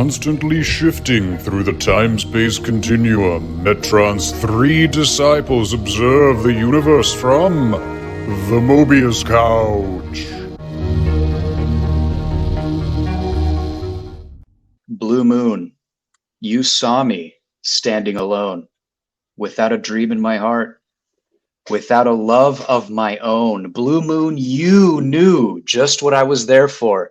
constantly shifting through the time-space continuum, Metron's three disciples observe the universe from the Mobius Couch. Blue moon, you saw me standing alone, without a dream in my heart, without a love of my own. Blue moon, you knew just what I was there for.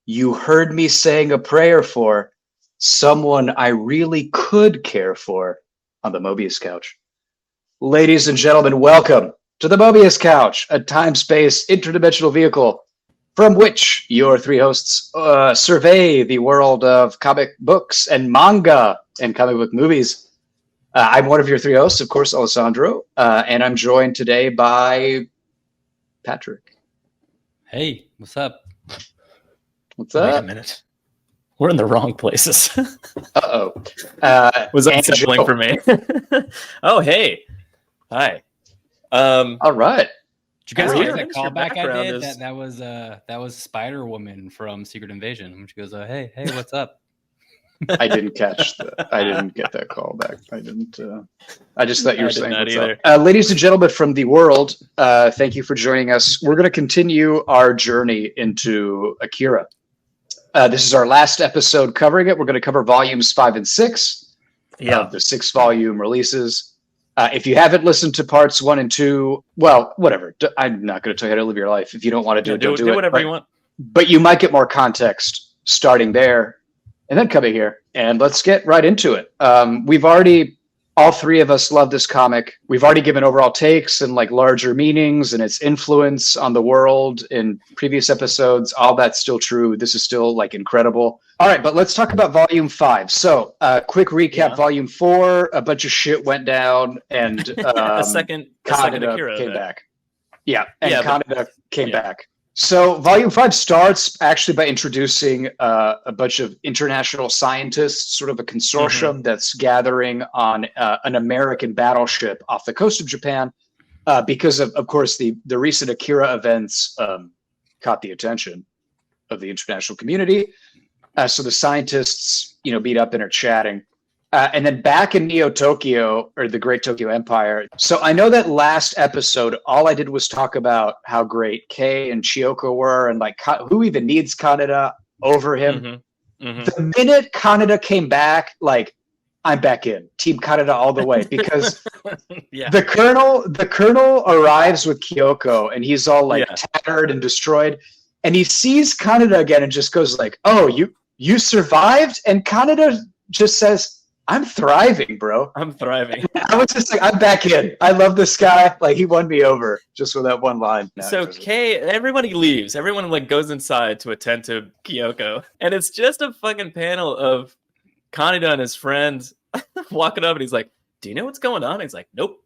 You heard me saying a prayer for someone I really could care for on the Mobius Couch. Ladies and gentlemen, welcome to the Mobius Couch, a time-space interdimensional vehicle from which your three hosts survey the world of comic books and manga and comic book movies. I'm one of your three hosts, of course, Alessandro, and I'm joined today by Patrick. Hey, what's up? What's up? Wait a minute. We're in the wrong places. Uh-oh. Was that unsettling for me? Oh, hey. Hi. All right. Did you guys We're hear here. that callback I did? That was Spider-Woman from Secret Invasion. She goes, hey, what's up? I didn't catch that. I didn't get that call back. I didn't. I just thought you were saying what's up. Ladies and gentlemen from the world, thank you for joining us. We're going to continue our journey into Akira. This is our last episode covering it. We're going to cover volumes 5 and 6 of the 6-volume releases. If you haven't listened to parts 1 and 2, well, whatever. I'm not going to tell you how to live your life. If you don't want to do it, don't do it. Whatever you want. But you might get more context starting there and then coming here. And let's get right into it. We've already, all three of us love this comic. We've already given overall takes and like larger meanings and its influence on the world in previous episodes. All that's still true. This is still like incredible. All right, but let's talk about volume 5. So quick recap, volume 4, a bunch of shit went down and a second Akira came back. Yeah, and Kaneda came back. So volume 5 starts actually by introducing a bunch of international scientists, sort of a consortium that's gathering on an American battleship off the coast of Japan because of course, the recent Akira events caught the attention of the international community. So the scientists, meet up and are chatting. And then back in Neo-Tokyo, or the Great Tokyo Empire. So I know that last episode, all I did was talk about how great Kei and Chiyoko were and like who even needs Kaneda over him. The minute Kaneda came back, like, I'm back in. Team Kaneda all the way. Because the colonel arrives with Kyoko and he's all like tattered and destroyed. And he sees Kaneda again and just goes like, oh, you survived? And Kaneda just says, I'm thriving, bro. I'm thriving. I was just like, I'm back in. I love this guy. Like, he won me over just with that one line. So Kei, everybody leaves. Everyone like goes inside to attend to Kyoko. And it's just a fucking panel of Kaneda and his friends walking up and he's like, do you know what's going on? And he's like, nope.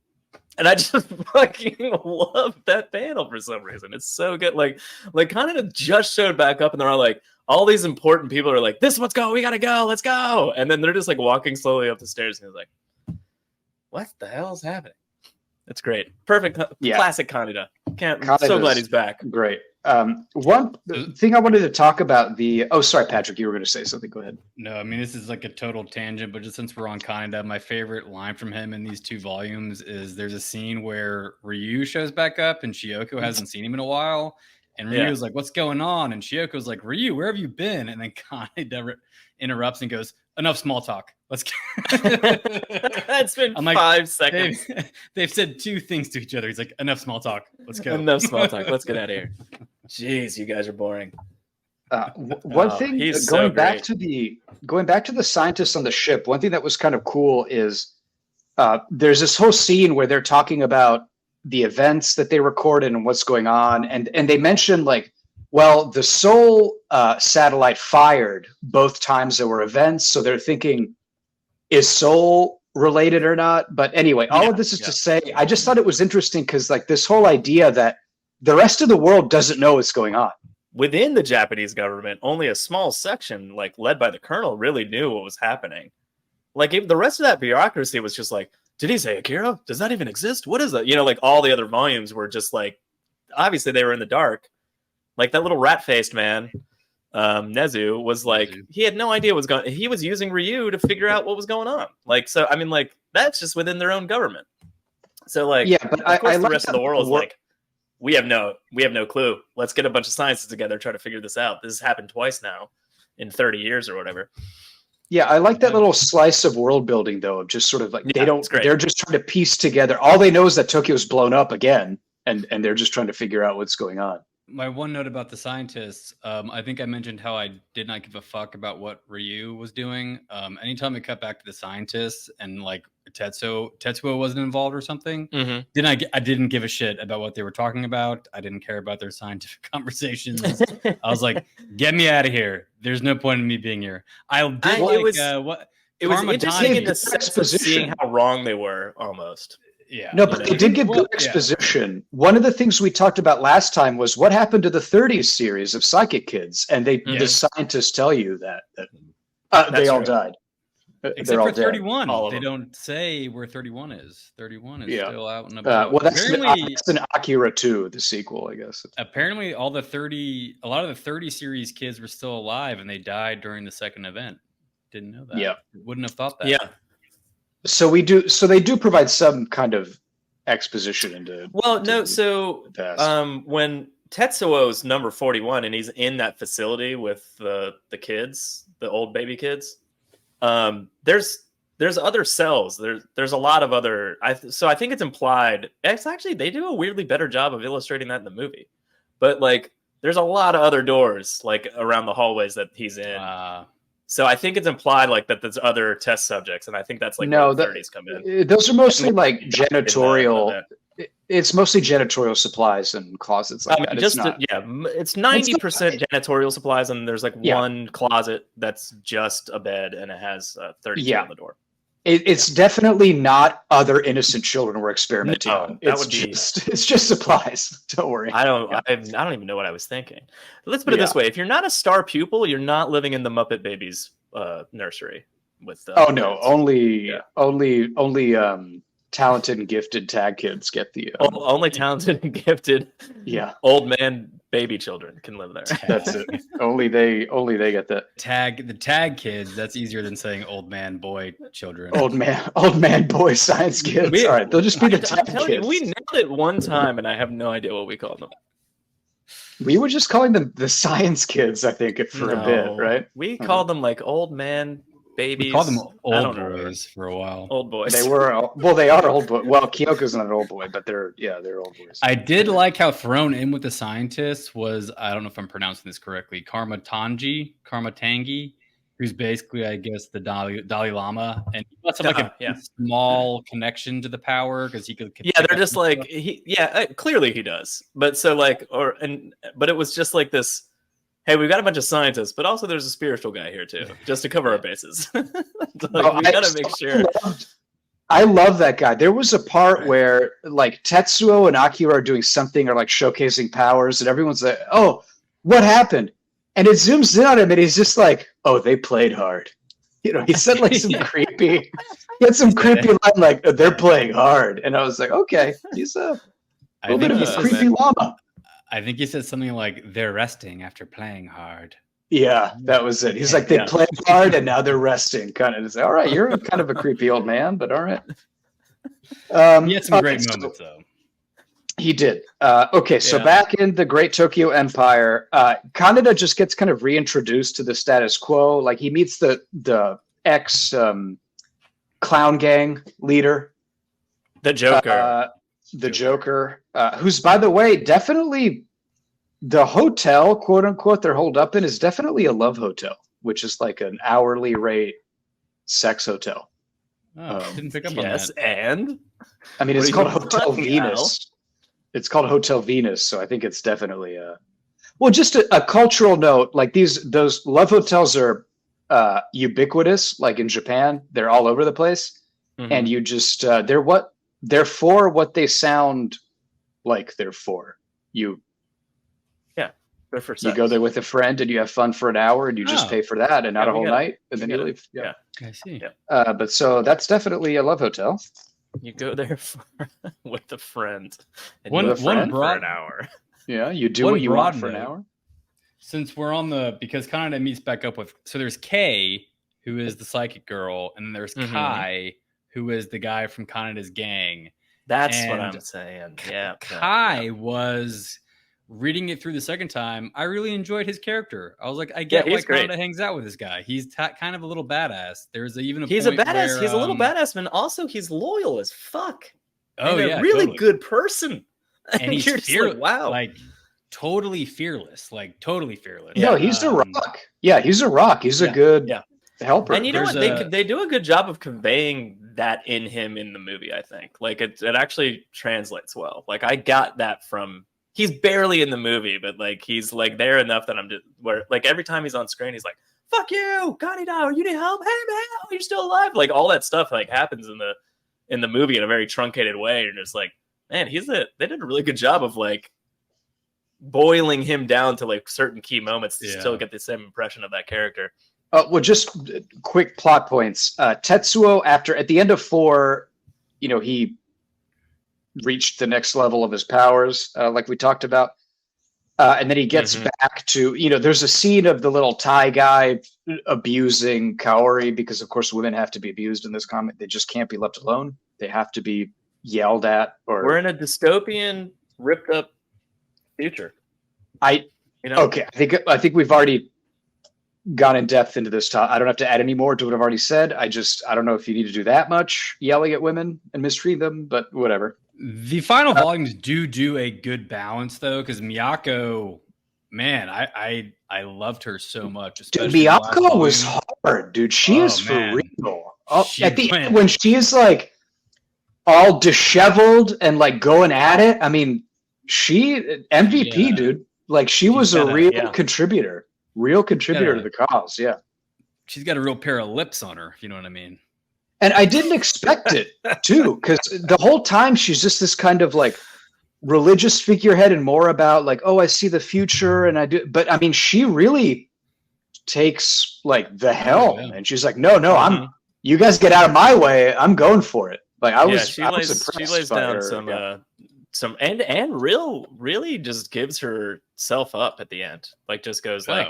And I just fucking love that panel for some reason. It's so good. Like Kaneda just showed back up and they're all like, all these important people are like, this, let's go, we gotta go, let's go. And then they're just like walking slowly up the stairs and he's like, what the hell is happening? That's great. Perfect. Classic Kaneda. So glad he's back. Great. One thing I wanted to talk about sorry, Patrick, you were going to say something. Go ahead. No, I mean, this is like a total tangent, but just since we're on Kaneda, my favorite line from him in these 2 volumes is there's a scene where Ryu shows back up and Chiyoko hasn't seen him in a while. And Ryu's like, what's going on? And Chiyoko's like, Ryu, where have you been? And then Kaneda interrupts and goes, enough small talk. Let's go. It's been 5 seconds. They've said 2 things to each other. He's like, enough small talk. Let's go. Enough small talk. Let's get out of here. Jeez, you guys are boring. One thing, going back to the scientists on the ship, one thing that was kind of cool is there's this whole scene where they're talking about the events that they recorded and what's going on. And they mentioned like, well, the Seoul satellite fired both times there were events. So they're thinking, is Seoul related or not? But anyway, all of this is to say, I just thought it was interesting because like this whole idea that the rest of the world doesn't know what's going on. Within the Japanese government, only a small section, like led by the colonel, really knew what was happening. Like the rest of that bureaucracy was just like, did he say Akira? Does that even exist? What is that? Like all the other volumes were just like, obviously they were in the dark. Like that little rat-faced man Nezu was like, he had no idea what was going. He was using Ryu to figure out what was going on. Like, so I mean, like that's just within their own government. So like, yeah, but of course, I the like rest of the world is like, we have no clue. Let's get a bunch of scientists together, try to figure this out. This has happened twice now in 30 years or whatever. Yeah, I like that little slice of world building though, of just sort of like they're just trying to piece together. All they know is that Tokyo's blown up again, and they're just trying to figure out what's going on. My one note about the scientists, I think I mentioned how I did not give a fuck about what Ryu was doing. Anytime it cut back to the scientists and like Tetsuo wasn't involved or something, I didn't give a shit about what they were talking about. I didn't care about their scientific conversations. I was like, get me out of here. There's no point in me being here. It was interesting in the sense of seeing how wrong they were almost. Yeah. No, but they did give good exposition. Yeah. One of the things we talked about last time was what happened to the 30s series of Psychic Kids, and the scientists tell you that they all died. Except for 31. They don't say where 31 is. 31 is still out and about. Well, that's an Akira 2, the sequel, I guess. Apparently, a lot of the 30 series kids were still alive, and they died during the second event. Didn't know that. Yeah. Wouldn't have thought that. Yeah. So they do provide some kind of exposition into. Well, no. So when Tetsuo's number 41 and he's in that facility with the kids, the old baby kids, there's other cells. There's a lot of other. So I think it's implied. It's actually they do a weirdly better job of illustrating that in the movie, but like there's a lot of other doors like around the hallways that he's in. So I think it's implied like that there's other test subjects, and I think that's like where the 30s come in. Those are mostly like janitorial. It's mostly janitorial supplies and closets like that. It's 90% janitorial supplies, and there's like one closet that's just a bed, and it has 32 on the door. It's definitely not other innocent children we're experimenting on. It's just supplies. Don't worry. I don't even know what I was thinking. Let's put it this way: if you're not a star pupil, you're not living in the Muppet Babies nursery. With only talented and gifted tag kids get the only talented and gifted old man baby children can live there. That's it. only they get that tag kids. That's easier than saying old man boy children. Old man boy science kids. All right, they'll just be the tag kids. We nailed it one time, and I have no idea what we called them. We were just calling them the science kids, I think, for a bit, right? We called them like old man babies. We called them old boys for a while. Old boys. They are old boys. Well, Kyoko's not an old boy, but they're old boys. I did like how thrown in with the scientists was, I don't know if I'm pronouncing this correctly, Karma Tangi, who's basically, I guess, the Dalai Lama, and he must have like a small connection to the power because he could. Yeah, they're just like clearly he does, but so like but it was just like this. Hey, we've got a bunch of scientists, but also there's a spiritual guy here too, just to cover our bases. We gotta make sure. I love that guy. There was a part where like Tetsuo and Akira are doing something or like showcasing powers, and everyone's like, "Oh, what happened?" And it zooms in on him, and he's just like, "Oh, they played hard." He said like some creepy. He had some creepy line like, "They're playing hard," and I was like, "Okay, he's a little bit of a creepy llama." I think he said something like, "They're resting after playing hard." Yeah, that was it. He's like, they played hard and now they're resting. Kind of. It's like, all right, you're kind of a creepy old man, but all right. He had some great moments, though. He did. So back in the Great Tokyo Empire, Kaneda just gets kind of reintroduced to the status quo. Like he meets the ex clown gang leader, the Joker. Joker, who's, by the way, definitely the hotel, quote unquote, they're holed up in is definitely a love hotel, which is like an hourly rate sex hotel. Didn't pick up on that. And I mean, it's called Hotel Venus. It's called Hotel Venus, so I think it's definitely just a cultural note. Like those love hotels are ubiquitous. Like in Japan, they're all over the place, and you just they're for what they sound like they're for. They're for sex. You go there with a friend and you have fun for an hour and you just pay for that and not a whole night and then you leave. Yeah, I see. Yeah. But so that's definitely a love hotel. You go there with a friend. And one for an hour. Yeah, you do what you want for an hour. Since we're on because Kaneda meets back up with, so there's Kei, who is the psychic girl, and then there's Kai, who is the guy from Kaneda's gang. That's what I'm saying. Yeah. Kai was reading it through the second time. I really enjoyed his character. I was like, I get why Kaneda hangs out with this guy. He's kind of a little badass. There's even he's point a badass. where, he's a little badass, man. Also, he's loyal as fuck. Oh, and yeah, a really totally. good person. And he's like, wow, like totally fearless. Like totally fearless. No, he's a rock. Yeah, he's a rock. He's a good helper. And you know what? They do a good job of conveying that in him in the movie. I think like it actually translates well. Like I got that from. He's barely in the movie, but like he's like there enough that I'm just where like every time he's on screen, he's like, "Fuck you, Kaneda, you need help? Hey man, you're still alive!" Like all that stuff like happens in the movie in a very truncated way, and it's like, man, they did a really good job of like boiling him down to like certain key moments to still get the same impression of that character. Well, just quick plot points. Tetsuo, at the end of 4, he reached the next level of his powers, like we talked about. And then he gets back to, there's a scene of the little Thai guy abusing Kaori because, of course, women have to be abused in this comic. They just can't be left alone. They have to be yelled at. We're in a dystopian, ripped up future. Okay, I think we've already gone in depth into this topic. I don't have to add any more to what I've already said. I don't know if you need to do that much yelling at women and mistreat them, but whatever. The final volumes do a good balance though, because Miyako, man, I loved her so much. Dude, Miyako was hard, dude. She is for real. At the end, when she's like all disheveled and like going at it, I mean, she MVP, dude. Like she was a real contributor. Real contributor to the cause, yeah. She's got a real pair of lips on her, if you know what I mean. And I didn't expect it, too, because the whole time she's just this kind of like religious figurehead and more about like, oh, I see the future and I do. But I mean, she really takes like the helm and she's like, no, you guys get out of my way. I'm going for it. Like she lays down some and really just gives herself up at the end. Like just goes like,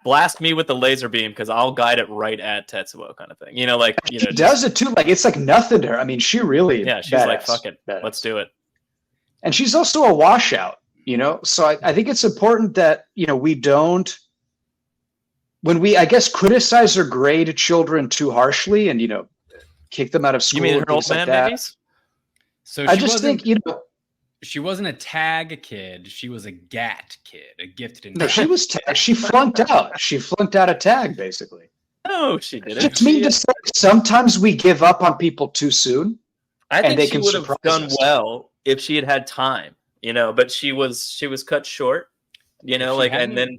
blast me with the laser beam because I'll guide it right at Tetsuo kind of thing. She does it too. Like it's like nothing to her. I mean, she really she's like, fuck it, let's do it. And she's also a washout, So I think it's important that we don't, when we criticize or grade children too harshly and kick them out of school. You mean her old man babies? So I just think she wasn't a tag kid. She was a GAT kid, a gifted. No, she was. She flunked out. She flunked out a tag, basically. No, she didn't. Just mean to say, sometimes we give up on people too soon. I think she would have done well if she had had time, But she was cut short, and then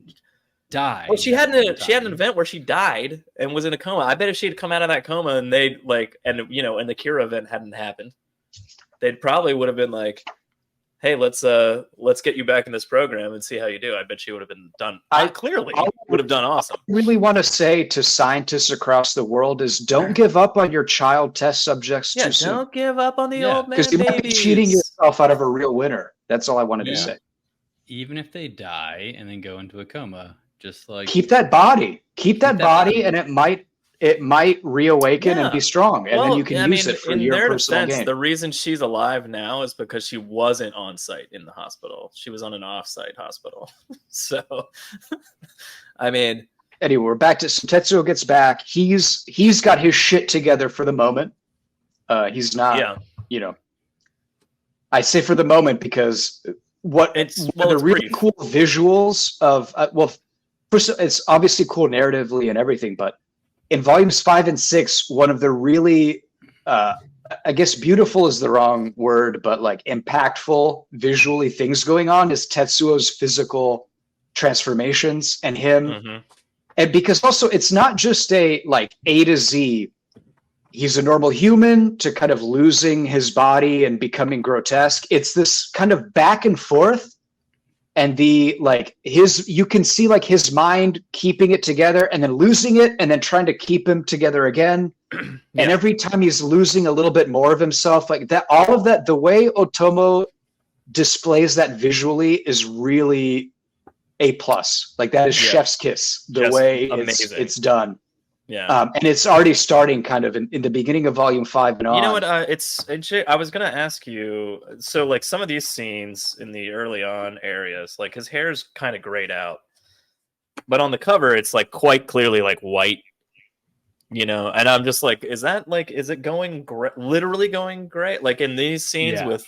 died. Well, she had an event where she died and was in a coma. I bet if she had come out of that coma and and the Akira event hadn't happened, they probably would have been like, hey, let's get you back in this program and see how you do. I bet she would have been done. I would have done awesome. I really want to say to scientists across the world is don't give up on your child test subjects too soon. Don't give up on the old man because you might be cheating yourself out of a real winner. That's all I wanted to say. Even if they die and then go into a coma, just like keep that body, and it might reawaken and be strong, and then you can use it for your personal gain. The reason she's alive now is because she wasn't on site in the hospital. She was on an off-site hospital. So, I mean, anyway, we're back to Tetsuo gets back. He's got his shit together for the moment. He's not, I say for the moment because the really cool visuals of first, it's obviously cool narratively and everything, but in volumes 5 and 6, one of the really, I guess beautiful is the wrong word, but like impactful visually things going on is Tetsuo's physical transformations and him. And because also it's not just a like A to Z, he's a normal human to kind of losing his body and becoming grotesque. It's this kind of back and forth. And you can see like his mind keeping it together and then losing it and then trying to keep him together again. And every time he's losing a little bit more of himself, like that, all of that, the way Otomo displays that visually is really A plus. Like that is chef's kiss. The Just way amazing. it's done. Yeah. And it's already starting kind of in the beginning of volume 5 and on. You know what? I was gonna ask you. So, like, some of these scenes in the early on areas, like his hair's kind of grayed out, but on the cover, it's like quite clearly like white. You know, and I'm just like, is it going literally going gray? Like in these scenes with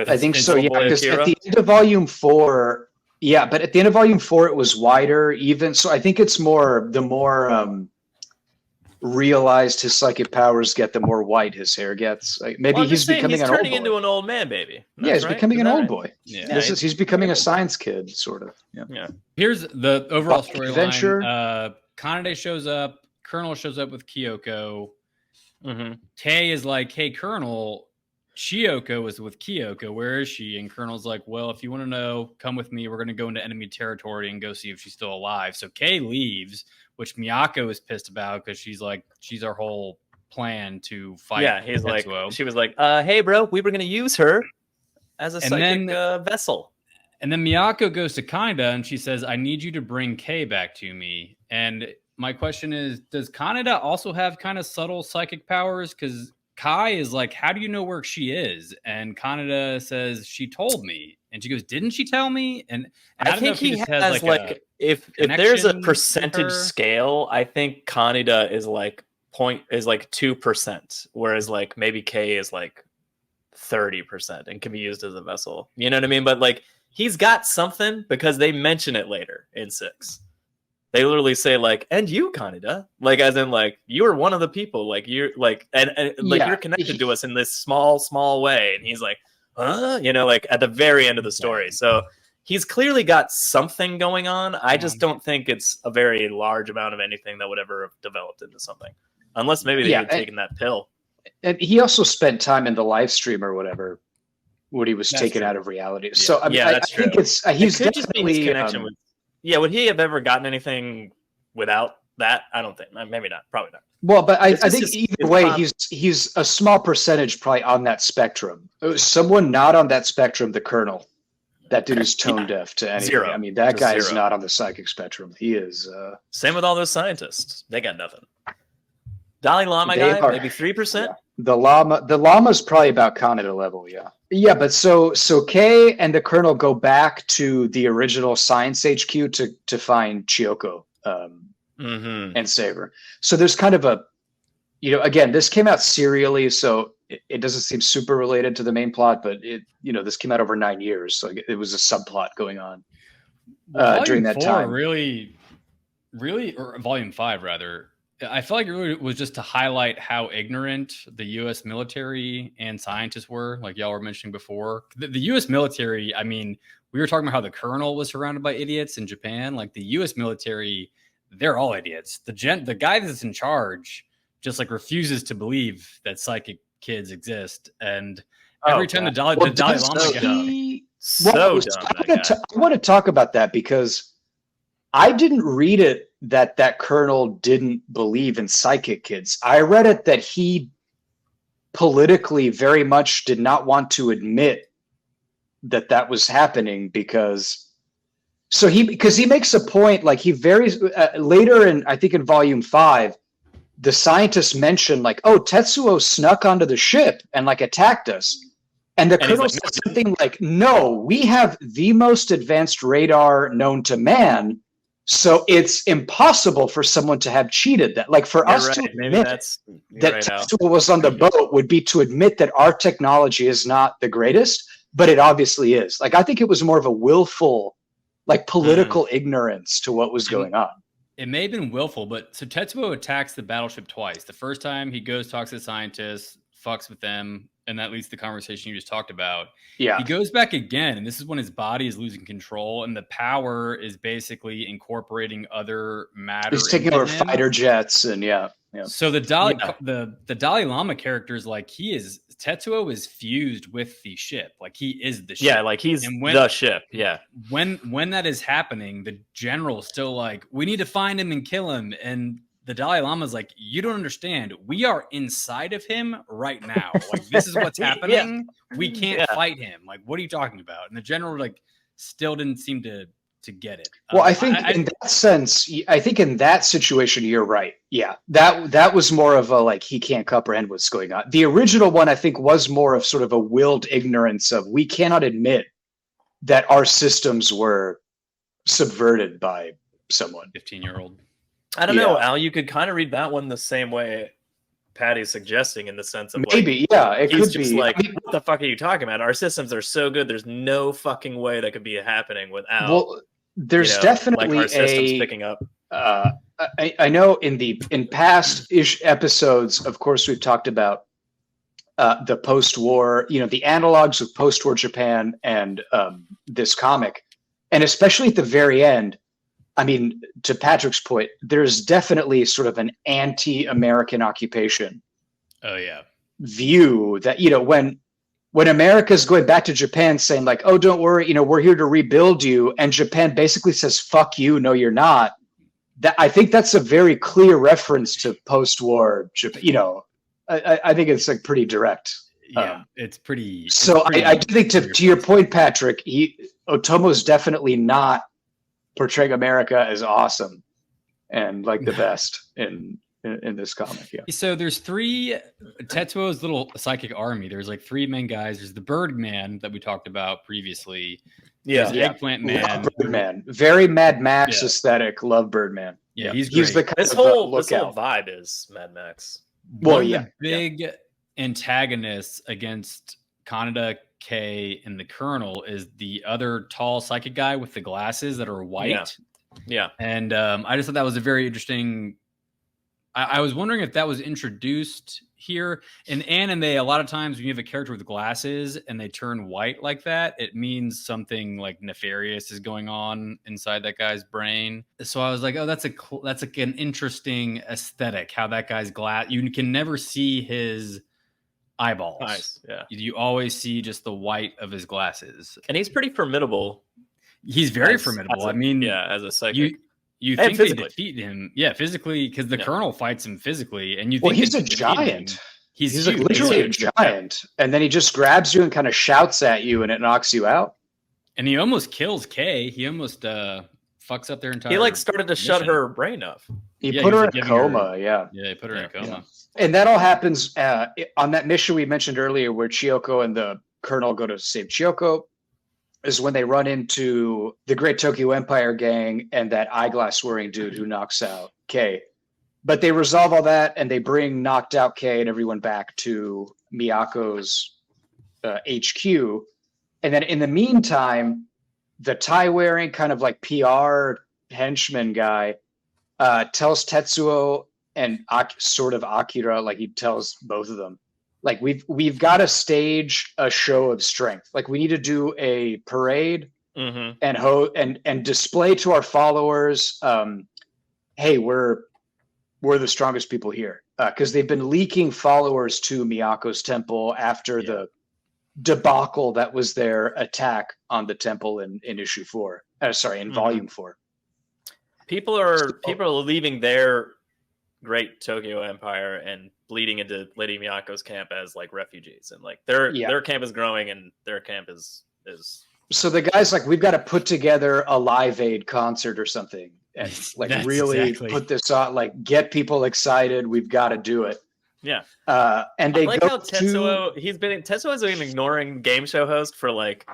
I think so. Yeah, because Akira? at the end of volume 4. Yeah, but at the end of volume 4, it was wider even. So I think it's the more realized his psychic powers get, the more white his hair gets. Like, maybe he's becoming an old boy. Turning into an old man, baby. Yeah, he's becoming an old boy. Yeah. He's becoming a science kid, sort of. Yeah. Here's the overall storyline. Adventure. Kanade shows up. Colonel shows up with Kyoko. Mm-hmm. Kei is like, hey, Colonel, Chiyoko is with Kyoko. Where is she? And Colonel's like, well, if you want to know, come with me. We're going to go into enemy territory and go see if she's still alive. So Kei leaves, which Miyako is pissed about because she's like, she's our whole plan to fight. Yeah, he's Tetsuo. like, she was like, hey, bro, we were going to use her as a psychic vessel. And then Miyako goes to Kaneda and she says, I need you to bring Kei back to me. And my question is, does Kaneda also have kind of subtle psychic powers? Because Kai is like, how do you know where she is? And Kaneda says, she told me. And she goes, didn't she tell me? And I think he has like if there's a percentage scale, I think Kaneda is like 2%, whereas like maybe Kei is like 30% and can be used as a vessel. You know what I mean? But like he's got something because they mention it later in 6. They literally say like, and you, Kaneda, like as in like you are one of the people, like you're like and like you're connected to us in this small way. And he's like, huh? You know, like at the very end of the story. So he's clearly got something going on. I just don't think it's a very large amount of anything that would ever have developed into something, unless maybe they had taken that pill. And he also spent time in the live stream or whatever when he was taken out of reality. Yeah. So I mean, I think he's definitely connection with. Yeah, would he have ever gotten anything without that? I don't think. Maybe not. Probably not. Well, but I think either way, he's a small percentage probably on that spectrum. Someone not on that spectrum, the Colonel. That dude is tone deaf to anything. Zero. I mean, that guy is not on the psychic spectrum. He is. Same with all those scientists. They got nothing. Dalai Lama guy, maybe 3%. Yeah. The Lama's probably about Kaneda level. Yeah. Yeah, but so Kei and the Colonel go back to the original Science HQ to find Chiyoko and save her. So there's kind of a, again, this came out serially, so it doesn't seem super related to the main plot, but this came out over 9 years, so it was a subplot going on during that time. Really, or Volume 5 rather. I feel like it really was just to highlight how ignorant the U.S. military and scientists were, like y'all were mentioning before. The U.S. military, I mean, we were talking about how the Colonel was surrounded by idiots in Japan. Like the U.S. military, they're all idiots. The guy that's in charge just like refuses to believe that psychic kids exist. And every time the Dalai Lama gets I want to talk about that because I didn't read it that Colonel didn't believe in psychic kids. I read it that he politically very much did not want to admit that was happening because he makes a point, like he later in, I think in Volume 5, the scientists mention like, oh, Tetsuo snuck onto the ship and like attacked us. And the Colonel said something like, no, we have the most advanced radar known to man. So it's impossible for someone to have cheated that. Like for us to admit that Tetsuo was on the boat would be to admit that our technology is not the greatest, but it obviously is. Like I think it was more of a willful, like political ignorance to what was going on. It may have been willful, but so Tetsuo attacks the battleship twice. The first time he goes, talks to the scientists, fucks with them, and that leads to the conversation you just talked about. Yeah. He goes back again, and this is when his body is losing control, and the power is basically incorporating other matter. He's taking over fighter jets, and yeah. So the Dalai Lama character is like Tetsuo is fused with the ship, like he is the ship. Yeah, like he's the ship. Yeah. When that is happening, the general's still like, we need to find him and kill him, and the Dalai Lama is like, you don't understand. We are inside of him right now. Like, this is what's happening. We can't fight him. Like, what are you talking about? And the general, like, still didn't seem to to get it. Well, I think in that sense, I think in that situation, you're right. Yeah, that was more of a like he can't comprehend what's going on. The original one, I think, was more of sort of a willed ignorance of we cannot admit that our systems were subverted by someone. 15-year-old. I don't know, Al. You could kind of read that one the same way Patty's suggesting, in the sense of maybe, yeah, it he's could just be. like, what the fuck are you talking about? Our systems are so good. There's no fucking way that could be happening without. Well, there's definitely like our systems picking up. I know in past ish episodes, of course, we've talked about the post-war, the analogs of post-war Japan and this comic, and especially at the very end. I mean, to Patrick's point, there's definitely sort of an anti-American occupation. Oh yeah. View that when America's going back to Japan saying like, oh, don't worry, we're here to rebuild you, and Japan basically says, fuck you, no, you're not. That I think that's a very clear reference to post-war Japan. I think it's like pretty direct. Yeah, it's pretty. So I do think to your point, Patrick, Otomo's definitely not portraying America as awesome and like the best in this comic. Yeah. So there's Tetsuo's little psychic army. There's like three main guys. There's the Birdman that we talked about previously. Yeah. Eggplant Man. Love Birdman. Very Mad Max aesthetic. Love Birdman. Yeah, he's the kind this of whole lookout. vibe is Mad Max. Well, One of the big antagonists against Kaneda, K, and the Colonel is the other tall psychic guy with the glasses that are white. Yeah. And I just thought that was a very interesting. I was wondering if that was introduced here. In anime, a lot of times when you have a character with glasses and they turn white like that, it means something like nefarious is going on inside that guy's brain. So I was like, oh, that's like an interesting aesthetic. How that guy's glass, you can never see his eyeballs. Nice. Yeah. You always see just the white of his glasses, and he's pretty formidable. He's very formidable. As a psychic. You think they defeat him, physically, because the Colonel fights him physically, and you think he's a giant. He's like literally a giant, and then he just grabs you and kind of shouts at you, and it knocks you out. And he almost kills Kay. He almost fucks up their entire. He started to shut her brain off. He put her in a coma. Yeah, he put her in a coma. Yeah. And that all happens on that mission we mentioned earlier, where Chiyoko and the Colonel go to save Chiyoko. Is when they run into the Great Tokyo Empire gang and that eyeglass wearing dude who knocks out Kay. But they resolve all that and they bring knocked out Kay and everyone back to Miyako's HQ. And then in the meantime, the tie wearing kind of like PR henchman guy tells Tetsuo and sort of Akira, like he tells both of them, like we've got to stage a show of strength. Like we need to do a parade and display to our followers, hey, we're the strongest people here, because they've been leaking followers to Miyako's temple after the debacle that was their attack on the temple in issue 4. In volume 4. People are leaving their Great Tokyo Empire and bleeding into Lady Miyako's camp as like refugees, and like their camp is growing and their camp is so the guy's like, we've got to put together a Live Aid concert or something and like really put this on, like get people excited. We've got to do it. Yeah. And they like how Tetsuo's been ignoring game show host for like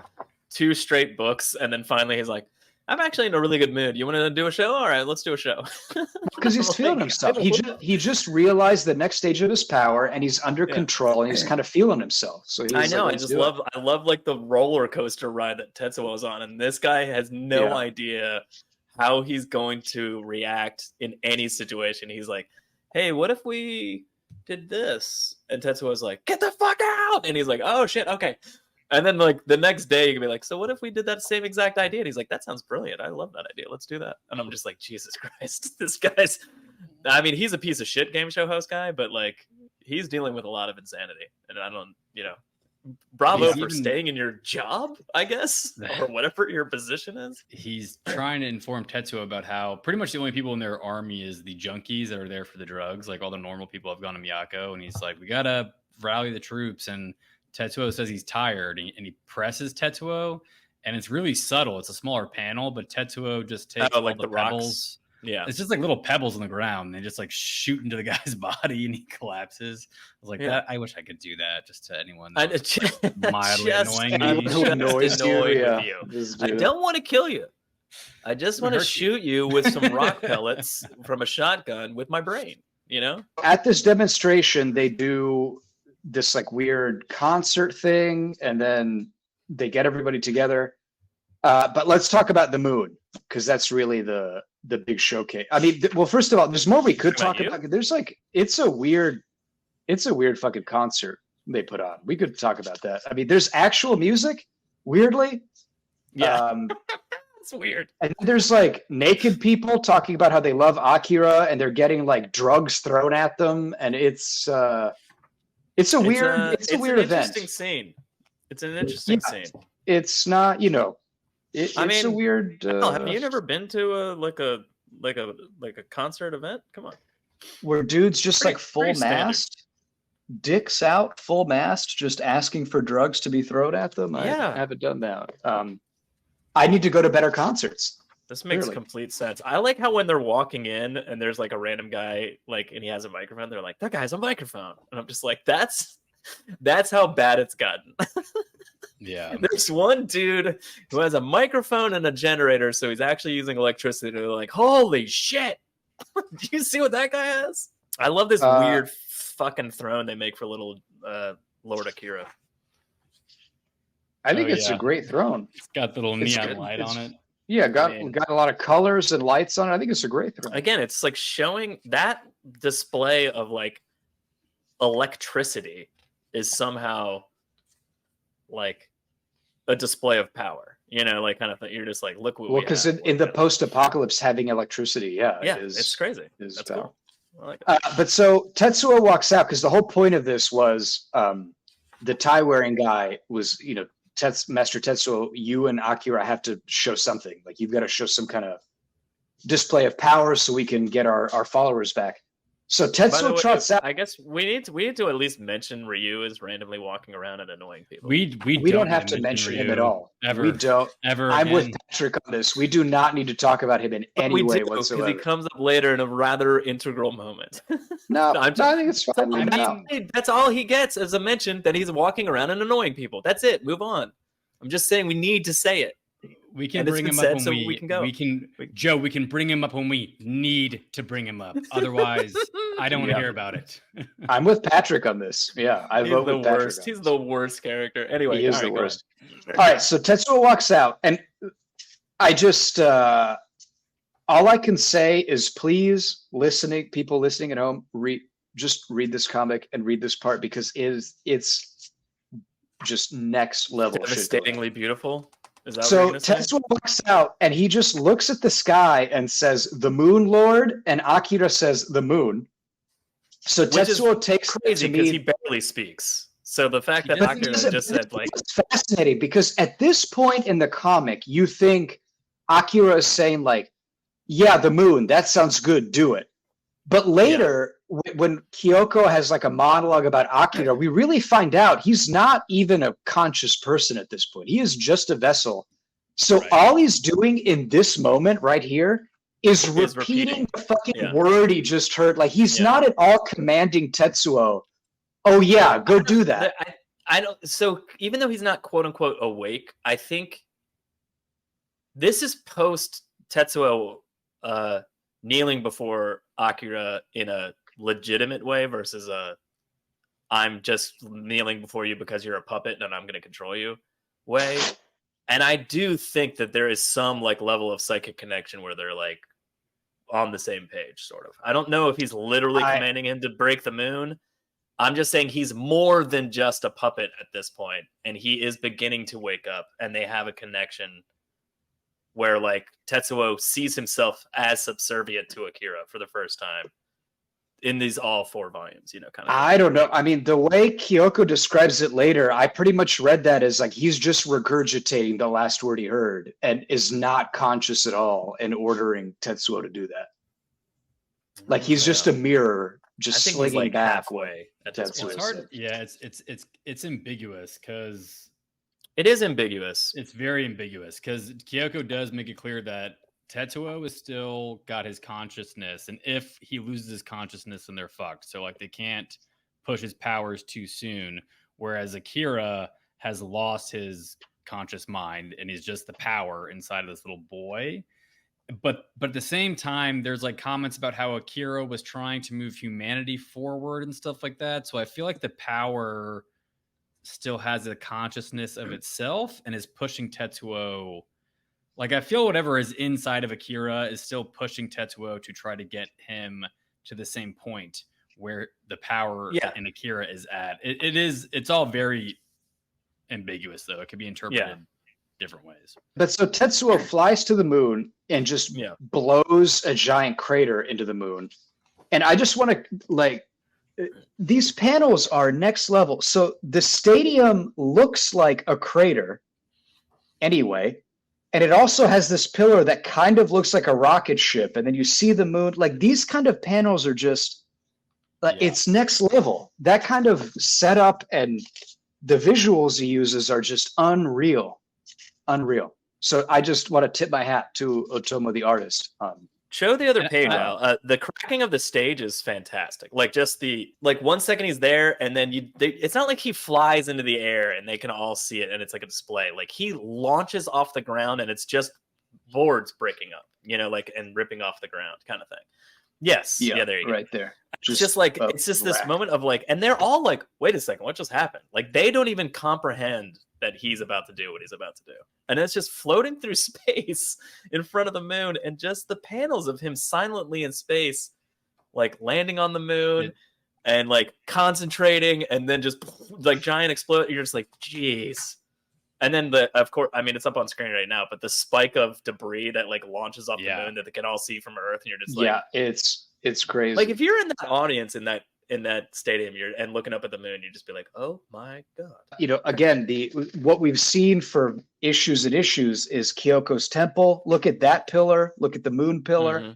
2 straight books, and then finally he's like, I'm actually in a really good mood. You want to do a show? All right, let's do a show. Because he's feeling himself. He just realized the next stage of his power, and he's under control, and he's kind of feeling himself. So I know. Like, I love like the roller coaster ride that Tetsuo was on, and this guy has no idea how he's going to react in any situation. He's like, "Hey, what if we did this?" And Tetsuo was like, "Get the fuck out!" And he's like, "Oh shit, okay." And then like the next day you can be like, so what if we did that same exact idea? And he's like, that sounds brilliant. I love that idea. Let's do that. And I'm just like, Jesus Christ, this guy's, I mean, he's a piece of shit game show host guy, but like he's dealing with a lot of insanity. And I don't, bravo for staying in your job, I guess, or whatever your position is. He's trying to inform Tetsuo about how pretty much the only people in their army is the junkies that are there for the drugs. Like all the normal people have gone to Miyako, and he's like, we got to rally the troops. And Tetsuo says he's tired, and he presses Tetsuo, and it's really subtle. It's a smaller panel, but Tetsuo just takes like all the the rocks. pebbles. Yeah, It's just like little pebbles on the ground. They just like shoot into the guy's body, and he collapses. I was like, that. I wish I could do that just to anyone that was, like, mildly annoying me. Anyone who annoys you, with you. I don't want to kill you. I just want to shoot you with some rock pellets from a shotgun with my brain. You know. At this demonstration, they do this like weird concert thing, and then they get everybody together. But let's talk about the moon, because that's really the big showcase. I mean, well, first of all, there's more we could talk about. There's like it's a weird fucking concert they put on. We could talk about that. I mean, there's actual music, weirdly. Yeah. It's weird. And there's like naked people talking about how they love Akira, and they're getting like drugs thrown at them, and it's a weird event. Interesting scene. It's an interesting scene. It's not, it's a weird. Have you never been to a concert event? Come on. Where dudes just like full mast, dicks out, full mast, just asking for drugs to be thrown at them. I haven't done that. I need to go to better concerts. This makes complete sense. I like how when they're walking in and there's like a random guy and he has a microphone, they're like, that guy's a microphone. And I'm just like, that's how bad it's gotten. Yeah. There's one dude who has a microphone and a generator, so he's actually using electricity. They're like, holy shit. Do you see what that guy has? I love this weird fucking throne they make for little Lord Akira. I think it's a great throne. It's got the little neon light on it. Yeah, got a lot of colors and lights on it. I think it's a great throne. Again, it's like showing that display of like electricity is somehow like a display of power, like kind of thing. You're just like, look what we have. Because in the post-apocalypse, having electricity, it's crazy. That's cool. I like it. But so Tetsuo walks out because the whole point of this was the tie-wearing guy was, Master Tetsuo, you and Akira have to show something. Like, you've got to show some kind of display of power so we can get our followers back. So Tetsuo trots out. I guess we need to at least mention Ryu is randomly walking around and annoying people. We don't have to mention him at all. We don't. Ever. I'm with Patrick on this. We do not need to talk about him in any way whatsoever. Because he comes up later in a rather integral moment. No, I think it's fine. That's all he gets as a mention that he's walking around and annoying people. That's it. Move on. I'm just saying we need to say it. We can bring him up when we can go. Joe, we can bring him up when we need to bring him up. Otherwise, I don't want to hear about it. I'm with Patrick on this. Yeah, I vote with Patrick. He's the worst character. Anyway, he is the worst. All right, so Tetsuo walks out, and I just all I can say is, please, people listening at home, just read this comic and read this part, because it's just next level. Devastatingly beautiful. Is that so Tetsuo walks out and he just looks at the sky and says, "The Moon Lord," and Akira says, "The moon." So Tetsuo takes crazy because he barely speaks. So the fact that Akira just said it's fascinating, because at this point in the comic, you think Akira is saying like, "Yeah, the moon. That sounds good. Do it." But later, when Kyoko has like a monologue about Akira, we really find out he's not even a conscious person at this point. He is just a vessel. So all he's doing in this moment right here is repeating the fucking word he just heard. Like, he's not at all commanding Tetsuo, "Oh yeah, go do that." I don't. So even though he's not quote unquote awake, I think this is post Tetsuo kneeling before Akira in a legitimate way versus I'm just kneeling before you because you're a puppet and I'm going to control you way. And I do think that there is some like level of psychic connection where they're like on the same page, sort of. I don't know if he's literally commanding him to break the moon. I'm just saying he's more than just a puppet at this point, and he is beginning to wake up, and they have a connection where like Tetsuo sees himself as subservient to Akira for the first time in these all 4 volumes, kind of. I don't know. I mean, the way Kyoko describes it later, I pretty much read that as like he's just regurgitating the last word he heard and is not conscious at all and ordering Tetsuo to do that. Like, he's just a mirror, just slinging like back halfway. It's hard. Yeah, it's ambiguous because It is ambiguous. It's very ambiguous because Kyoko does make it clear that Tetsuo has still got his consciousness, and if he loses his consciousness, then they're fucked. So like they can't push his powers too soon. Whereas Akira has lost his conscious mind and he's just the power inside of this little boy. But at the same time, there's like comments about how Akira was trying to move humanity forward and stuff like that. So I feel like the power still has a consciousness of itself and is pushing Tetsuo. Like I feel whatever is inside of Akira is still pushing Tetsuo to try to get him to the same point where the power in Akira is at. It's all very ambiguous though. It could be interpreted different ways. But so Tetsuo flies to the moon and just blows a giant crater into the moon. And I just want to these panels are next level. So the stadium looks like a crater anyway. And it also has this pillar that kind of looks like a rocket ship. And then you see the moon. Like these kind of panels are just it's next level. That kind of setup and the visuals he uses are just unreal. So I just want to tip my hat to Otomo, the artist. Show the other page now. The cracking of the stage is fantastic. Like just the 1 second he's there, and then it's not like he flies into the air and they can all see it and it's like a display. Like he launches off the ground and it's just boards breaking up, and ripping off the ground kind of thing. Yes. Yeah, there you go. Right there. It's just like it's just this moment of and they're all like, wait a second, what just happened? Like they don't even comprehend that he's about to do what he's about to do. And it's just floating through space in front of the moon, and just the panels of him silently in space, like landing on the moon and like concentrating, and then just like giant explode. You're just like, geez. And then of course, I mean, it's up on screen right now, but the spike of debris that like launches off the moon that they can all see from Earth, and you're just like, it's crazy. Like if you're in that audience in that stadium, and looking up at the moon, you just be like, oh my god. Again, what we've seen for issues and issues is Kyoko's temple. Look at that pillar. Look at the moon pillar. Mm-hmm.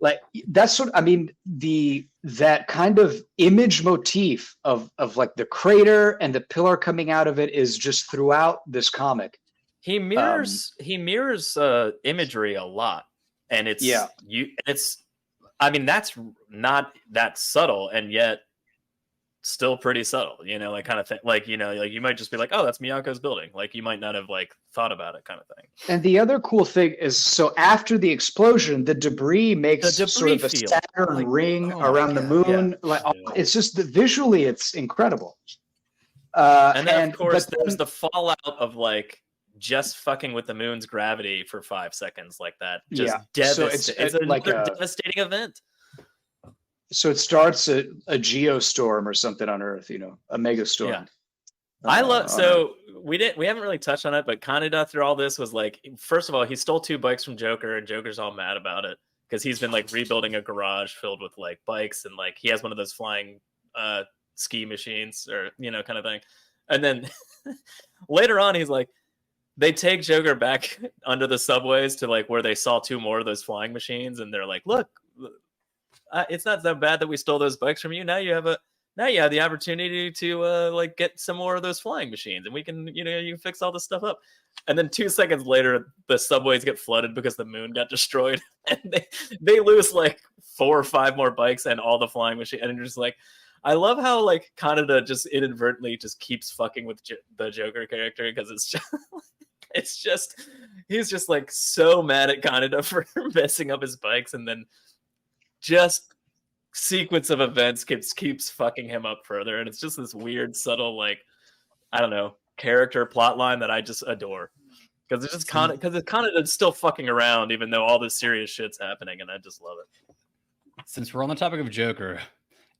Like that's that kind of image motif of like the crater and the pillar coming out of it is just throughout this comic. He mirrors imagery a lot, and I mean, that's not that subtle, and yet still pretty subtle, like kind of thing. Like, like you might just be like, oh, that's Miyako's building. Like you might not have like thought about it kind of thing. And the other cool thing is, so after the explosion, the debris makes sort of a Saturn ring around the moon. Yeah. It's just visually, it's incredible. And then of course there's the fallout of like just fucking with the moon's gravity for 5 seconds like that. Just devastating. So it's like a devastating event. So it starts a geostorm or something on Earth, a megastorm. Yeah. I love. So we haven't really touched on it, but Kaneda through all this was like, first of all, he stole 2 bikes from Joker, and Joker's all mad about it because he's been like rebuilding a garage filled with like bikes, and like he has one of those flying ski machines or kind of thing. And then later on, he's like, they take Joker back under the subways to like where they saw 2 more of those flying machines, and they're like, look. It's not that bad that we stole those bikes from you. Now you have the opportunity to like get some more of those flying machines, and we can you can fix all this stuff up. And then 2 seconds later, the subways get flooded because the moon got destroyed, and they lose like 4 or 5 more bikes and all the flying machines. And you're just like, I love how like Kaneda just inadvertently just keeps fucking with the Joker character, because it's just he's just like so mad at Kaneda for messing up his bikes, and then just sequence of events keeps fucking him up further, and it's just this weird, subtle, like, I don't know, character plot line that I just adore, because it's just because it's kind of still fucking around even though all this serious shit's happening, and I just love it. Since we're on the topic of Joker,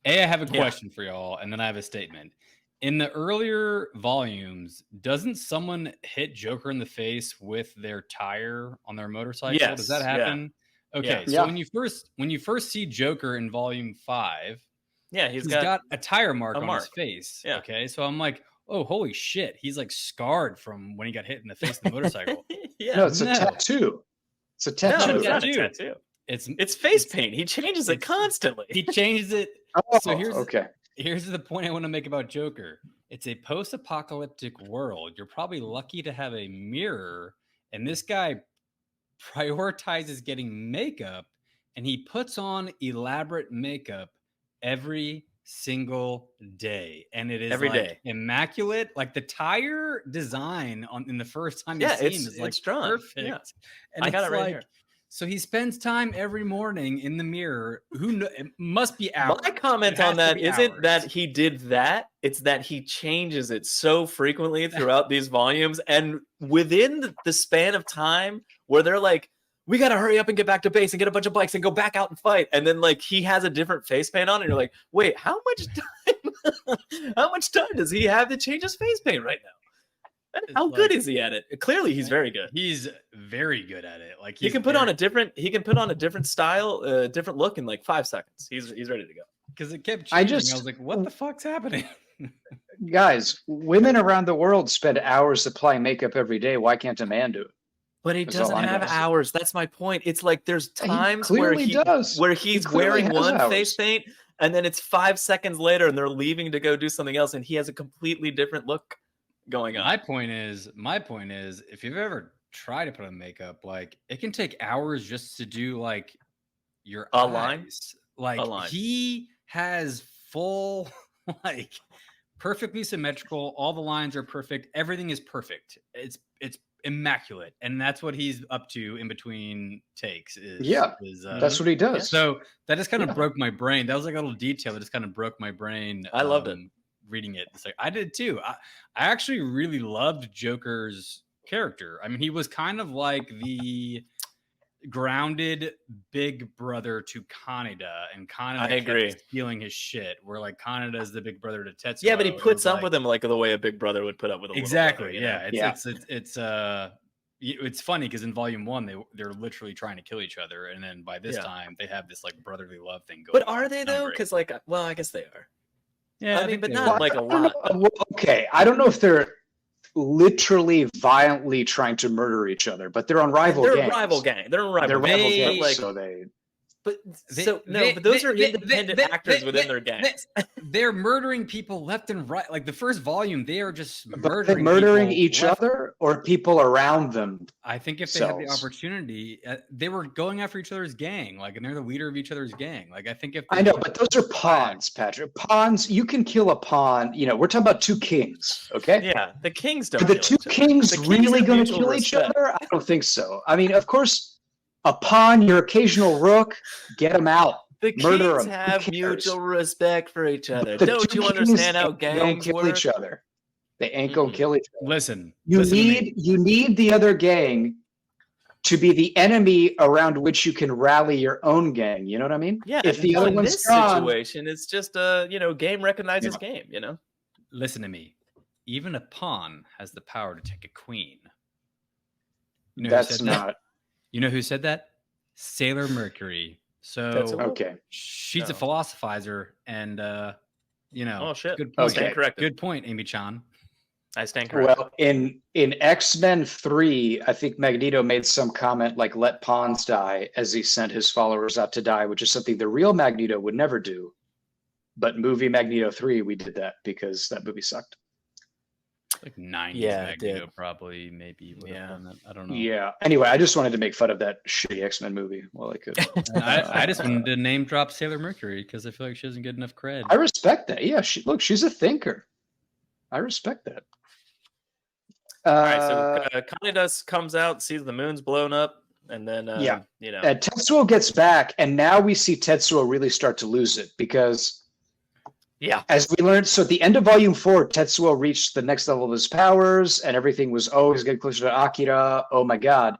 I have a question for y'all, and then I have a statement. In the earlier volumes, doesn't someone hit Joker in the face with their tire on their motorcycle? Yes. Does that happen? Yeah. Okay, so when you first see Joker in volume 5, he's got a tire mark on his face. Yeah. Okay, so I'm like, oh, holy shit, he's like scarred from when he got hit in the face of the motorcycle. No, it's a tattoo. It's a tattoo. No, it's not a tattoo. It's face paint. He changes it constantly. He changes it. Oh, so here's the point I want to make about Joker. It's a post-apocalyptic world. You're probably lucky to have a mirror, and this guy prioritizes getting makeup, and he puts on elaborate makeup every single day, and it is Every day. immaculate. Like the tire design in the first time you see him is like drawn. perfect. Yeah. And I got it's it right like, here. so he spends time every morning in the mirror. It must be hours. My comment on that isn't that he did that. It's that he changes it so frequently throughout these volumes. And within the span of time where they're like, we got to hurry up and get back to base and get a bunch of bikes and go back out and fight. And then like he has a different face paint on and you're like, wait, how much time does he have to change his face paint right now? And how good is he at it? Clearly he's very good. He's very good at it. Like he can put on a different style, different look in like 5 seconds. He's ready to go. Because it kept changing. I was like, what the fuck's happening? Guys, women around the world spend hours applying makeup every day. Why can't a man do it? But he doesn't have hours. That's my point. It's like there's times where he's wearing one face paint, and then it's 5 seconds later, and they're leaving to go do something else, and he has a completely different look going on. My point is, if you've ever tried to put on makeup, like it can take hours just to do like your eyes. Line. Like a line. He has full like perfectly symmetrical. All the lines are perfect. Everything is perfect. It's immaculate, and that's what he's up to in between takes. That's what he does. So that just kind of broke my brain. That was like a little detail that just kind of broke my brain. I loved it. Reading it. It's like I did too. I actually really loved Joker's character. I mean, he was kind of like the grounded big brother to Kaneda, and Kaneda kept stealing his shit. Where like Kaneda is the big brother to Tetsuo. Yeah, but he puts up with him like the way a big brother would put up with a little brother, It's funny because in volume 1 they're literally trying to kill each other, and then by this time they have this like brotherly love thing going. But are they though? Because like, well, I guess they are. Yeah, I mean, but not like a lot. Okay, I don't know if they're literally violently trying to murder each other, but they're on rival gangs. They're rival gang. They're rival gangs. Like, but those are independent actors within their gangs. They're murdering people left and right. Like the first volume, they are just murdering each other or people around them. I think if they had the opportunity, they were going after each other's gang. Like, and they're the leader of each other's gang. Like, I think if I know, but those are pawns, Patrick. Pawns, you can kill a pawn. You know, we're talking about two kings. Okay. Yeah, the kings don't. Are the two kings really going to kill each other? I don't think so. I mean, of course. A pawn, your occasional rook, get them out. The kings have mutual respect for each other. Don't you understand how gangs kill each other? They ain't gonna kill each other. Listen, you need the other gang to be the enemy around which you can rally your own gang. You know what I mean? Yeah. If the other one's this situation, it's just game recognizes game. You know. Listen to me. Even a pawn has the power to take a queen. You know that's not. You know who said that? Sailor Mercury. So okay, she's a philosophizer, and Oh shit! Good point. Stand corrected. Good point, Amy Chan. I stand corrected. Well, in X-Men 3, I think Magneto made some comment like "Let pawns die" as he sent his followers out to die, which is something the real Magneto would never do. But movie Magneto 3, we did that because that movie sucked. Like 90s Magneto probably maybe would have done that. I don't know. Yeah. Anyway, I just wanted to make fun of that shitty X-Men movie while I could. I just wanted to name drop Sailor Mercury because I feel like she doesn't get enough cred. I respect that. Yeah, she's a thinker. I respect that. All right, so Kaneda comes out, sees the moon's blown up, and then Tetsuo gets back, and now we see Tetsuo really start to lose it because. Yeah. As we learned, so at the end of Volume 4, Tetsuo reached the next level of his powers, and everything was, he's getting closer to Akira. Oh my God.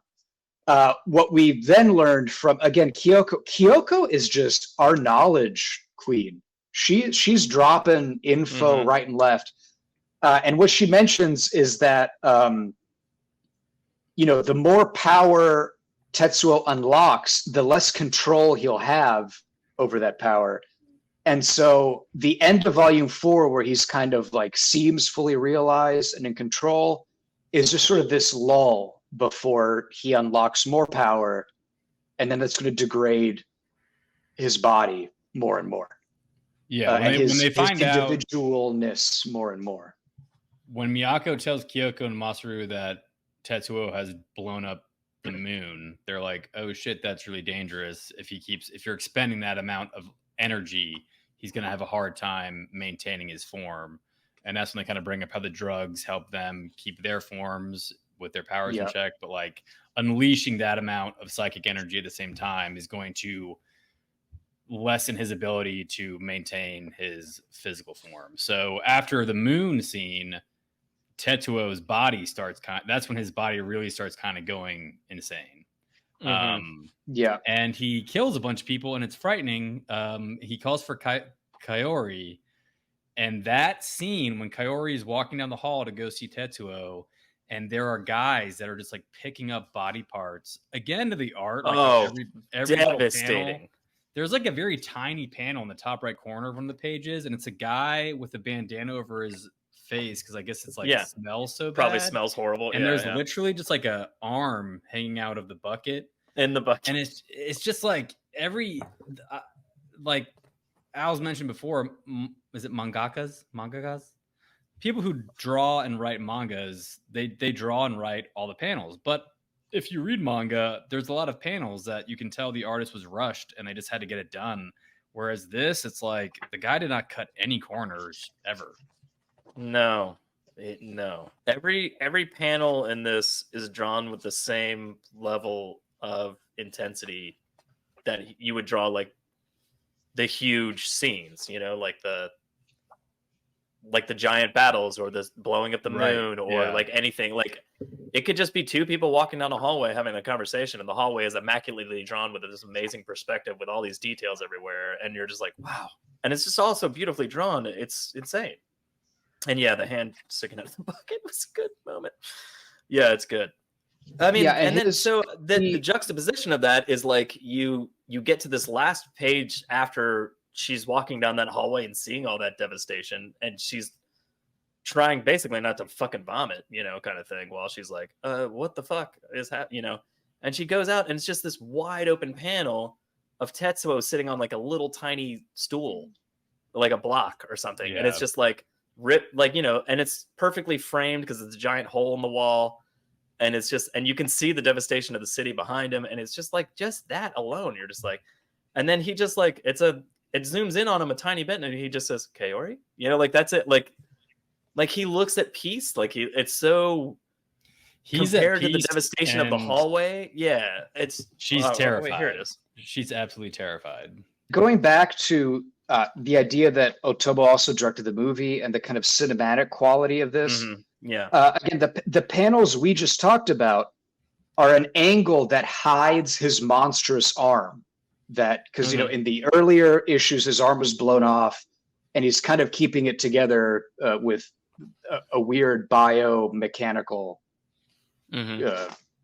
What we then learned from, again, Kyoko. Kyoko is just our knowledge queen. She's dropping info right and left. And what she mentions is that, the more power Tetsuo unlocks, the less control he'll have over that power. And so the end of Volume 4, where he's kind of like seems fully realized and in control, is just sort of this lull before he unlocks more power. And then that's going to degrade his body more and more. Yeah, when they find out individualness more and more. When Miyako tells Kyoko and Masaru that Tetsuo has blown up the moon, they're like, "Oh shit, that's really dangerous. If you're expending that amount of energy, he's gonna have a hard time maintaining his form." And that's when they kind of bring up how the drugs help them keep their forms with their powers in check, but like unleashing that amount of psychic energy at the same time is going to lessen his ability to maintain his physical form. So after the moon scene, Tetsuo's body that's when his body really starts kind of going insane. And he kills a bunch of people, and it's frightening. He calls for Kaori, and that scene when Kaori is walking down the hall to go see Tetsuo, and there are guys that are just like picking up body parts again to the art. Like every devastating panel, there's like a very tiny panel in the top right corner of one of the pages, and it's a guy with a bandana over his face because I guess it's like smells so bad. Probably smells horrible. And there's literally just like a arm hanging out of the bucket. In the bucket. And it's just like like Al's mentioned before, is it mangakas? People who draw and write mangas, they draw and write all the panels. But if you read manga, there's a lot of panels that you can tell the artist was rushed and they just had to get it done. Whereas this, it's like the guy did not cut any corners ever. No. Every panel in this is drawn with the same level of intensity that you would draw like the huge scenes, like the giant battles or the blowing up the moon or like anything. Like it could just be two people walking down a hallway having a conversation, and the hallway is immaculately drawn with this amazing perspective with all these details everywhere, and you're just like, wow. And it's just also beautifully drawn. It's insane. And the hand sticking out of the bucket was a good moment. Yeah, it's good. I mean, the juxtaposition of that is like you get to this last page after she's walking down that hallway and seeing all that devastation, and she's trying basically not to fucking vomit, kind of thing, while she's like, what the fuck is happening, and she goes out and it's just this wide open panel of Tetsuo sitting on like a little tiny stool, like a block or something. And it's just like ripped, like, and it's perfectly framed because it's a giant hole in the wall. And it's just, and you can see the devastation of the city behind him. And it's just like, just that alone, you're just like, and then he just like, it zooms in on him a tiny bit and he just says, Kaori, like that's it. Like he looks at peace. Like it's so he's compared to the devastation of the hallway. Yeah. She's terrified. Wait, here it is. She's absolutely terrified. Going back to the idea that Otomo also directed the movie and the kind of cinematic quality of this. Mm-hmm. Yeah. Again, the panels we just talked about are an angle that hides his monstrous arm. That because in the earlier issues, his arm was blown off, and he's kind of keeping it together with a weird biomechanical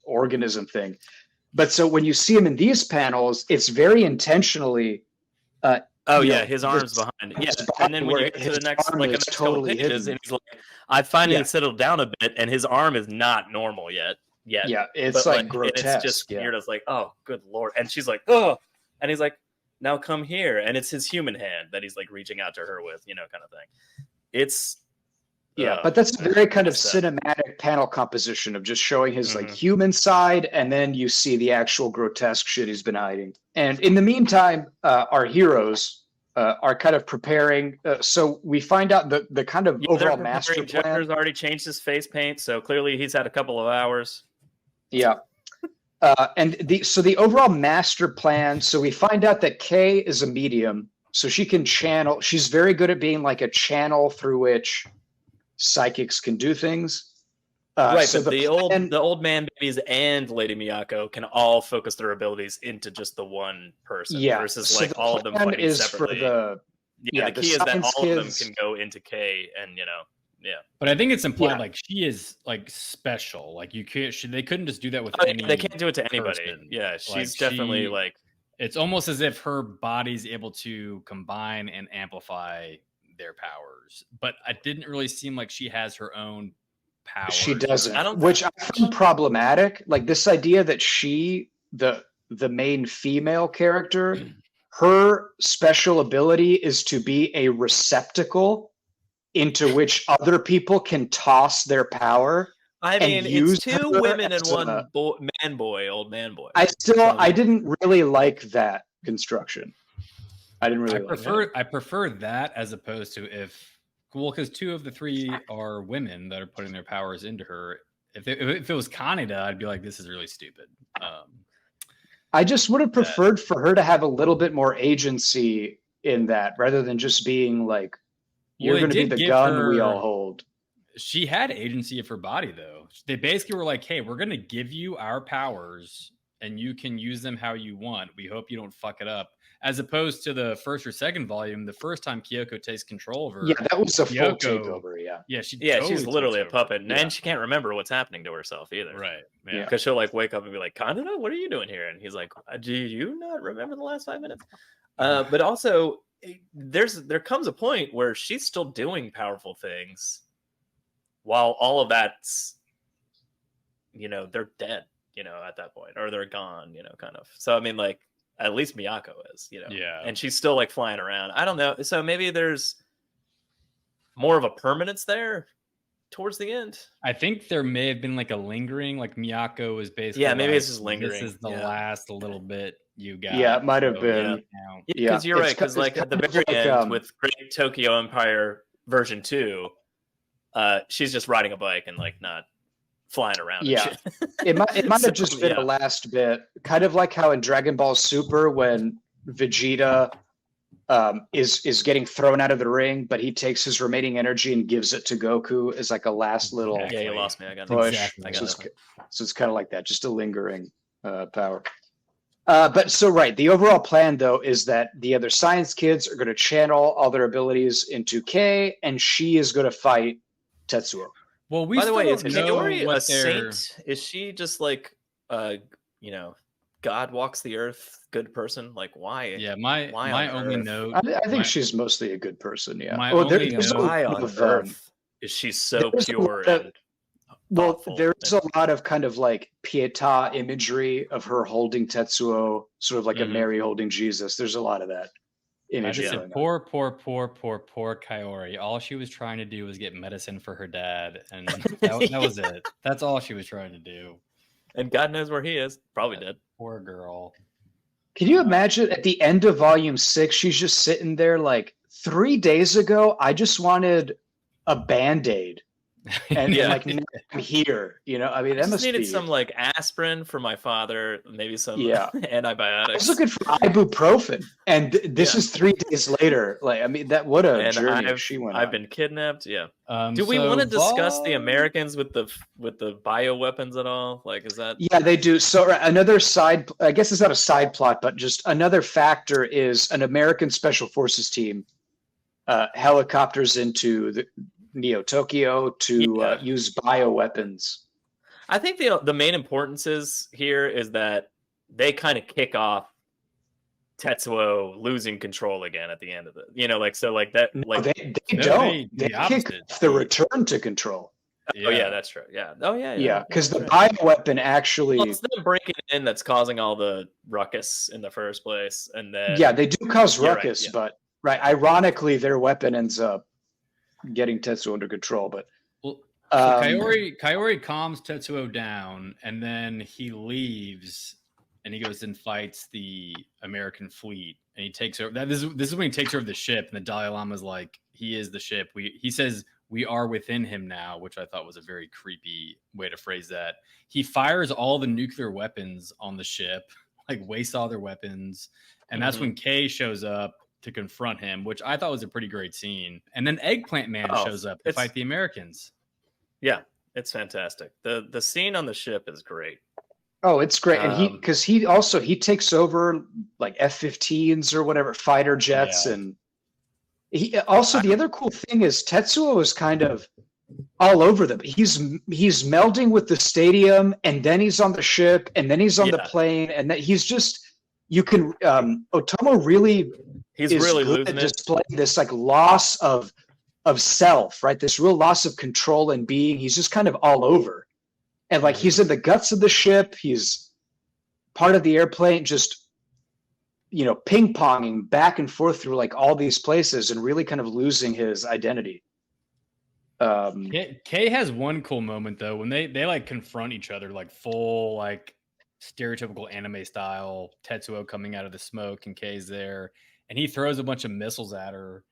organism thing. But so when you see him in these panels, it's very intentionally. His arm's behind. Yeah, and then when you get to the next, like, totally pages, and he's like, I finally settled down a bit, and his arm is not normal yet. Yeah, it's like grotesque. It's just weird. It's like, oh, good lord. And she's like, oh, and he's like, now come here. And it's his human hand that he's like reaching out to her with, kind of thing. It's but that's a very kind of cinematic panel composition of just showing his like human side, and then you see the actual grotesque shit he's been hiding. And in the meantime, our heroes are kind of preparing. So we find out the kind of overall master plan. Jeffers already changed his face paint, so clearly he's had a couple of hours. Yeah. And the overall master plan. So we find out that Kay is a medium, so she can channel. She's very good at being like a channel through which psychics can do things. Right, so but the old man babies and Lady Miyako can all focus their abilities into just the one person. Yeah, versus so like all of them fighting separately. The key is that all of them can go into K, and But I think it's implied like she is like special. Like you can't. They couldn't just do that with any. They can't do it to anybody. Person. Yeah, she's definitely like. It's almost as if her body's able to combine and amplify their powers, but it didn't really seem like she has her own powers. She doesn't, which I find problematic. Like this idea that she, the main female character, her special ability is to be a receptacle into which other people can toss their power. I mean, use it's two her women and as one a- old man boy. I didn't really like that construction. I didn't really I prefer that as opposed to because two of the three are women that are putting their powers into her. If it was Kaneda, I'd be like, this is really stupid. I just would have preferred for her to have a little bit more agency in that, rather than just being like, "You're going to be the gun we all hold." She had agency of her body, though. They basically were like, "Hey, we're going to give you our powers, and you can use them how you want. We hope you don't fuck it up." As opposed to the first or second volume, the first time Kyoko takes control of her. Yeah, that was a full takeover. Yeah, she's literally a puppet, and she can't remember what's happening to herself either. Right? Yeah, because she'll like wake up and be like, "Kaneda, what are you doing here?" And he's like, "Do you not remember the last 5 minutes?" But also, there comes a point where she's still doing powerful things, while all of that's, they're dead, at that point, or they're gone, kind of. So I mean, like. At least Miyako is, Yeah. And she's still like flying around. I don't know. So maybe there's more of a permanence there towards the end. I think there may have been like a lingering, like Miyako is basically. Yeah, maybe like, it's just lingering. This is the last little bit you got. Yeah, it might have been. Yeah, because you're right. Because like at the very end with Great Tokyo Empire version 2, she's just riding a bike and like not flying around. Yeah, it might have just been the last bit, kind of like how in Dragon Ball Super when Vegeta is getting thrown out of the ring, but he takes his remaining energy and gives it to Goku as like a last little you lost me. I got push. Exactly. So it's kind of like that, just a lingering power. But so right, the overall plan though is that the other science kids are going to channel all their abilities into Kei, and she is going to fight Tetsuo. Well, by the way, is Kaori a saint? Is she just like, God walks the earth, good person? Like, why? Yeah, my only note. I think she's mostly a good person. Yeah. Why on earth is she so pure? There's a lot of kind of like Pietà imagery of her holding Tetsuo, sort of like a Mary holding Jesus. There's a lot of that. Poor Kaori. All she was trying to do was get medicine for her dad, and that was it. That's all she was trying to do. And God knows where he is. Probably dead. Poor girl. Can you imagine at the end of volume 6, she's just sitting there like, 3 days ago, I just wanted a Band-Aid. And like now I'm here, I mean, that must needed be some like aspirin for my father, maybe some antibiotics. I was looking for ibuprofen, and this is 3 days later. Like, I mean, what a journey she went on. I've been kidnapped. Yeah. Do we want to discuss the Americans with the bioweapons at all? Like, is that? Yeah, they do. So another side, I guess it's not a side plot, but just another factor is an American Special Forces team helicopters into the Neo Tokyo to use bioweapons. I think the main importance here is that they kind of kick off Tetsuo losing control again at the end of it. They kick off the return to control. Yeah. Oh yeah, that's true. Yeah. Oh yeah. Yeah, because the bioweapon actually. Well, it's them breaking in that's causing all the ruckus in the first place, and then they do cause ruckus, but ironically, their weapon ends up getting Tetsuo under control. But Kaori calms Tetsuo down, and then he leaves, and he goes and fights the American fleet, and he takes over. This is when he takes over the ship, and the Dalai Lama's like, he is the ship. He says we are within him now, which I thought was a very creepy way to phrase that. He fires all the nuclear weapons on the ship, like wastes all their weapons, and that's when Kei shows up to confront him, which I thought was a pretty great scene. And then Eggplant Man shows up to fight the Americans. Yeah, it's fantastic. The scene on the ship is great. Oh, it's great. And he takes over like F-15s or whatever, fighter jets. And he also, the other cool thing is Tetsuo is kind of all over them. He's melding with the stadium, and then he's on the ship, and then he's on the plane, and he's just, you can, Otomo really, he's really losing it. Displaying this like loss of self, right? This real loss of control and being. He's just kind of all over, and like he's in the guts of the ship. He's part of the airplane, just ping-ponging back and forth through like all these places and really kind of losing his identity. Kay has one cool moment though when they like confront each other like full like stereotypical anime style. Tetsuo coming out of the smoke and Kay's there, and he throws a bunch of missiles at her,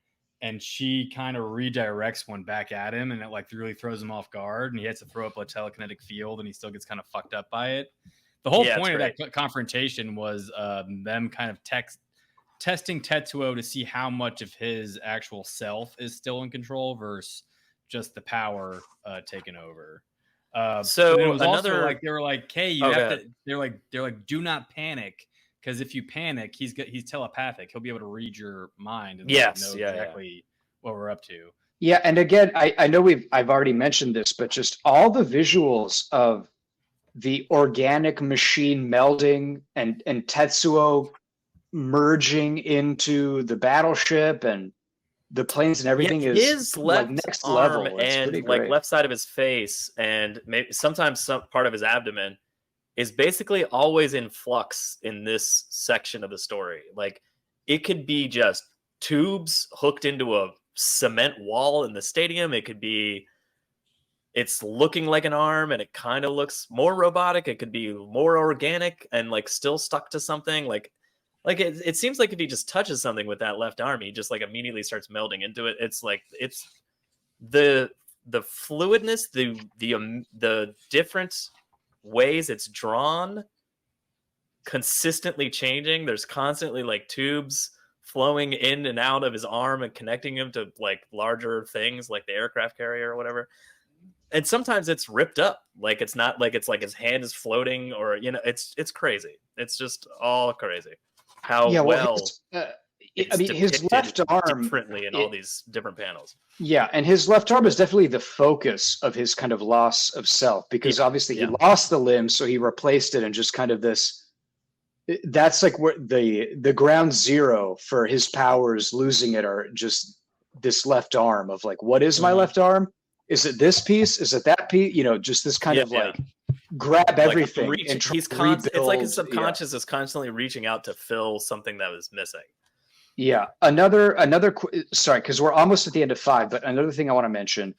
and she kind of redirects one back at him, and it like really throws him off guard, and he has to throw up a telekinetic field, and he still gets kind of fucked up by it. The whole point of that confrontation was them kind of testing Tetsuo to see how much of his actual self is still in control versus just the power taking over. So it was also like they were like, "Hey, you have to." They're like, "Do not panic, because if you panic, he's telepathic. He'll be able to read your mind and know exactly what we're up to." Yeah, and again, I know I've already mentioned this, but just all the visuals of the organic machine melding and Tetsuo merging into the battleship and the planes and everything is his left like next arm level. It's and like left side of his face and maybe sometimes some part of his abdomen is basically always in flux in this section of the story. Like it could be just tubes hooked into a cement wall in the stadium. It could be it's looking like an arm and it kind of looks more robotic. It could be more organic and like still stuck to something. Like it seems like if he just touches something with that left arm, he just like immediately starts melding into it. It's like it's the fluidness, the different ways it's drawn, consistently changing. There's constantly like tubes flowing in and out of his arm and connecting him to like larger things like the aircraft carrier or whatever. And sometimes it's ripped up. Like it's not like it's like his hand is floating or it's crazy. It's just all crazy. How his left arm differently in all these different panels. Yeah, and his left arm is definitely the focus of his kind of loss of self because obviously he lost the limb, so he replaced it and just kind of this. That's like where the ground zero for his powers losing it are just this left arm of like, what is my left arm? Is it this piece? Is it that piece? Just this kind of like grab everything. Like it's like his subconscious is constantly reaching out to fill something that was missing. Yeah. Sorry, because we're almost at the end of 5, but another thing I want to mention,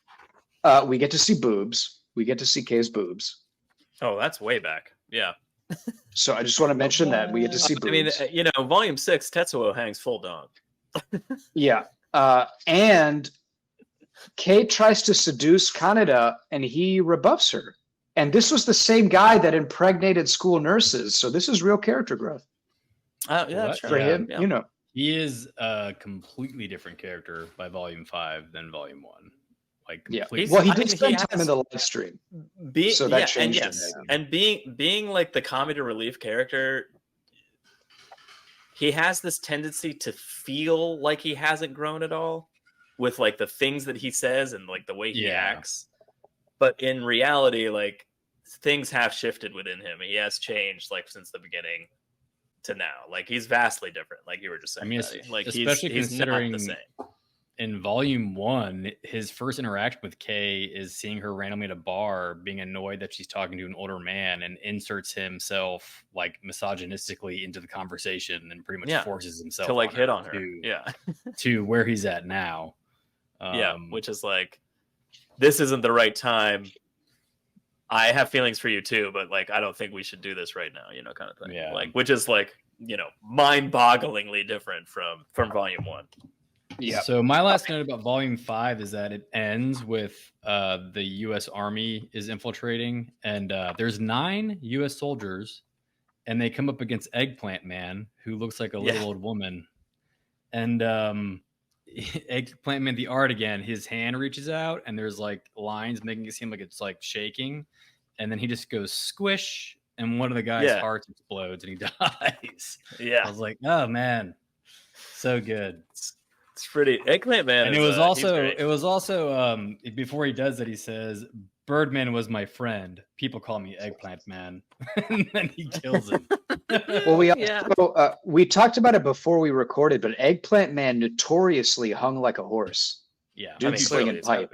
we get to see boobs. We get to see Kay's boobs. Oh, that's way back. Yeah. So I just want to mention that we get to see boobs. I mean, Volume 6, Tetsuo hangs full dong. Yeah. And Kay tries to seduce Kaneda, and he rebuffs her. And this was the same guy that impregnated school nurses. So this is real character growth. Yeah, for him, He is a completely different character by Volume 5 than Volume 1. Like, well, he did spend time in the live stream, so that changed. And being like the comedy relief character, he has this tendency to feel like he hasn't grown at all with like the things that he says and like the way he acts. But in reality, like things have shifted within him. He has changed like since the beginning to now. Like he's vastly different. Like you were just saying, I mean, like especially considering not the same. In Volume 1, his first interaction with Kay is seeing her randomly at a bar, being annoyed that she's talking to an older man, and inserts himself like misogynistically into the conversation and pretty much forces himself to like hit on her. To where he's at now. Which is like, this isn't the right time. I have feelings for you too, but like I don't think we should do this right now, kind of thing. Yeah. Like, which is like, mind-bogglingly different from Volume 1. Yeah. So my last note about Volume 5 is that it ends with the U.S. Army is infiltrating, and there's 9 U.S. soldiers, and they come up against Eggplant Man, who looks like a little old woman, and Eggplant Man, the art again, his hand reaches out, and there's like lines making it seem like it's like shaking, and then he just goes squish, and one of the guys' hearts explodes, and he dies. Yeah, I was like, oh man, so good. It's pretty Eggplant Man. And it was also before he does that, he says, Birdman was my friend. People call me Eggplant Man. And then he kills him. Well, we talked about it before we recorded, but Eggplant Man notoriously hung like a horse. Yeah. Dude slinging pipe,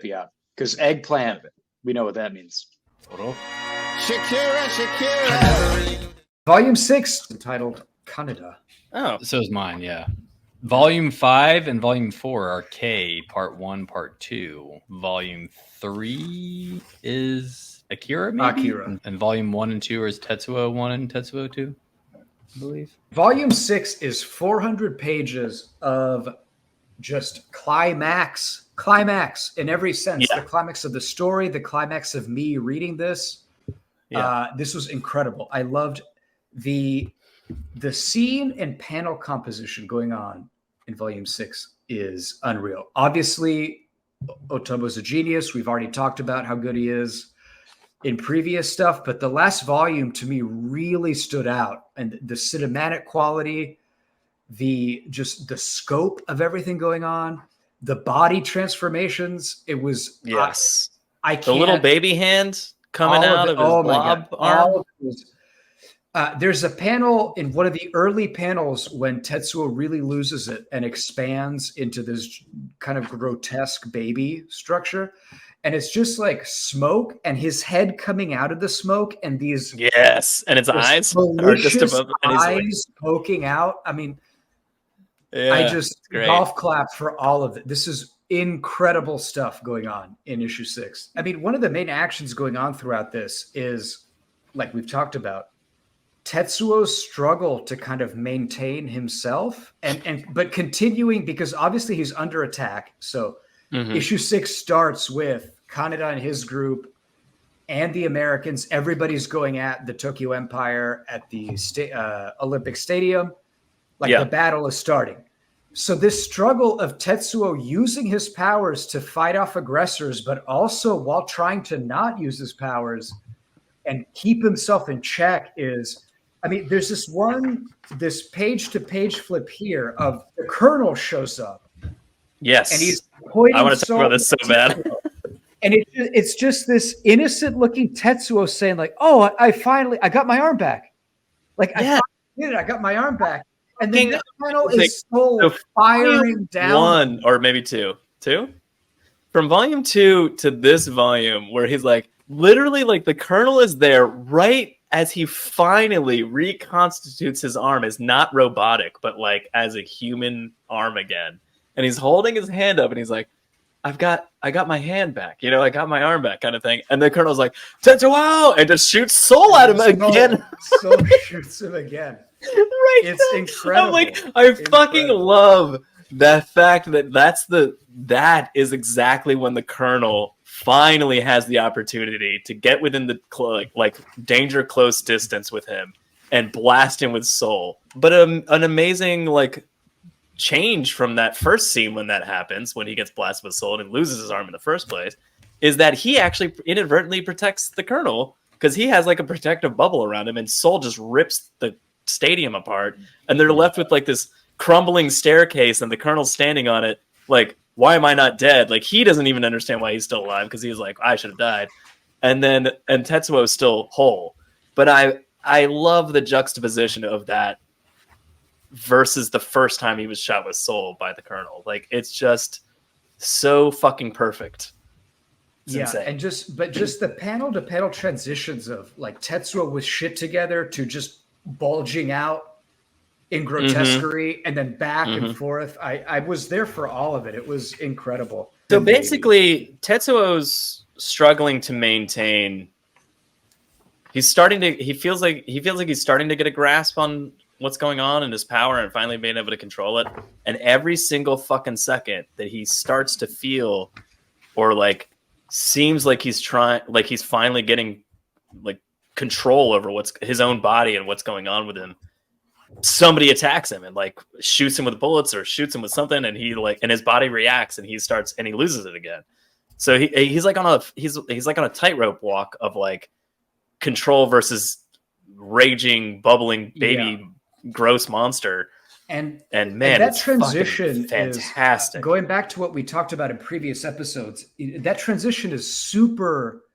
because eggplant, we know what that means. Shakira. Volume 6, entitled Kaneda. Oh, So is mine, yeah. Volume 5 and Volume 4 are K, Part 1, Part 2. Volume 3 is Akira, maybe? Akira. And Volume 1 and 2 is Tetsuo 1 and Tetsuo 2, I believe. Volume 6 is 400 pages of just climax in every sense. Yeah. The climax of the story, the climax of me reading this. Yeah. This was incredible. I loved the scene and panel composition going on in Volume 6 is unreal. Obviously, Otomo's a genius. We've already talked about how good he is in previous stuff, but the last volume to me really stood out. And the cinematic quality, the scope of everything going on, the body transformations. It was Yes. I can't. The little baby hand coming out of his blob arm. There's a panel in one of the early panels when Tetsuo really loses it and expands into this kind of grotesque baby structure. And it's just like smoke and his head coming out of the smoke and these Yes, and his eyes are just above eyes poking out. I mean, yeah, I just golf clap for all of it. This is incredible stuff going on in issue 6. I mean, one of the main actions going on throughout this is, like we've talked about, Tetsuo's struggle to kind of maintain himself but continuing, because obviously he's under attack. So issue 6 starts with Kaneda and his group and the Americans. Everybody's going at the Tokyo Empire at the Olympic Stadium. The battle is starting. So this struggle of Tetsuo using his powers to fight off aggressors, but also while trying to not use his powers and keep himself in check is, I mean, there's this page-to-page flip here of the Colonel shows up. Yes. And he's pointing. I want to talk about this so bad. And it's just this innocent-looking Tetsuo saying, like, "Oh, I got my arm back. Like, I finally did it. I got my arm back." And then the panel is so firing down. 1 or maybe 2. From volume 2 to this volume, where he's like, literally, like, the Colonel is there right as he finally reconstitutes his arm as not robotic, but like as a human arm again. And he's holding his hand up and he's like, I got my hand back, I got my arm back, kind of thing. And the Colonel's like, Tetsuo! And just shoots Soul at him again. Soul shoots him again. Right. It's incredible. I'm like, I fucking love the fact that that is exactly when the Colonel finally has the opportunity to get within the like danger close distance with him and blast him with Soul. But an amazing change from that first scene when that happens, when he gets blasted with Soul and loses his arm in the first place, is that he actually inadvertently protects the Colonel because he has like a protective bubble around him, and Soul just rips the stadium apart, and they're left with like this crumbling staircase, and the Colonel's standing on it like, why am I not dead? Like, he doesn't even understand why he's still alive because he's like, I should have died. And Tetsuo is still whole. But I love the juxtaposition of that versus the first time he was shot with Soul by the Colonel. Like, it's just so fucking perfect. It's insane. And just the panel to panel transitions of like Tetsuo with shit together to just bulging out in grotesquerie and then back and forth. I was there for all of it. It was incredible. So basically, Tetsuo's struggling to maintain. He feels like he's starting to get a grasp on what's going on in his power and finally being able to control it. And every single fucking second that he starts to feel or like seems like he's finally getting like control over what's his own body and what's going on with him, somebody attacks him and like shoots him with bullets or shoots him with something, and and his body reacts and he loses it again. So he's like on a tightrope walk of like control versus raging, bubbling baby gross monster. And man, that transition is fantastic. Going back to what we talked about in previous episodes, that transition is super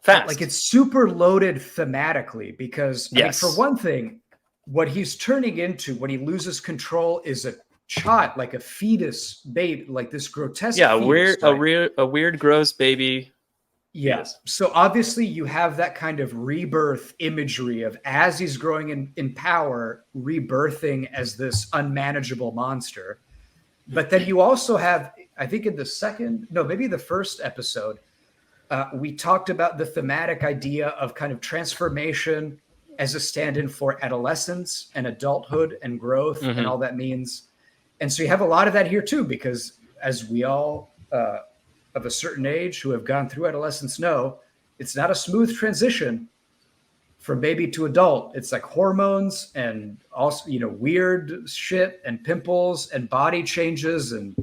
fast. Like, it's super loaded thematically because I mean, for one thing, what he's turning into when he loses control is a child, like a fetus baby, like this grotesque. Yeah, a weird, gross baby Yes. So obviously you have that kind of rebirth imagery of as he's growing in power, rebirthing as this unmanageable monster. But then you also have, I think in the first episode, we talked about the thematic idea of kind of transformation as a stand-in for adolescence and adulthood and growth and all that means. And so you have a lot of that here too, because as we all of a certain age who have gone through adolescence know, it's not a smooth transition from baby to adult. It's like hormones and also, weird shit and pimples and body changes and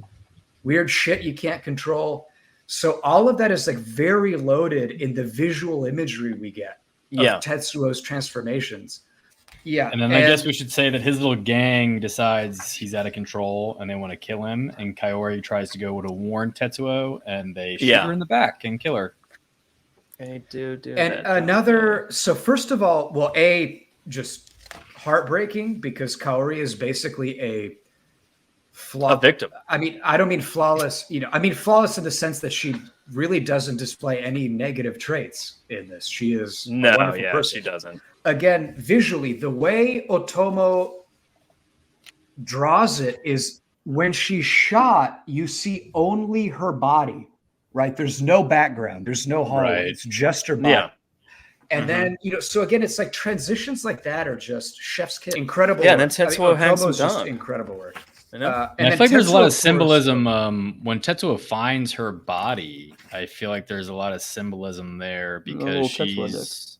weird shit you can't control. So all of that is like very loaded in the visual imagery we get of Tetsuo's transformations. Yeah. And then I guess we should say that his little gang decides he's out of control and they want to kill him. And Kaori tries to go to warn Tetsuo and they shoot her in the back and kill her. They do. And so first of all, just heartbreaking because Kaori is basically a victim. I mean, I don't mean flawless, flawless in the sense that she really doesn't display any negative traits in this. She is a wonderful person. She doesn't. Again, visually, the way Otomo draws it is when she's shot, you see only her body, right? There's no background. There's no hallway. Right. It's just her body. Yeah. And then, so again, it's like transitions like that are just chef's kiss. Incredible. Yeah, and then Tetsuo hangs him down. Incredible work. And I feel like there's a lot of symbolism when Tetsuo finds her body. I feel like there's a lot of symbolism there because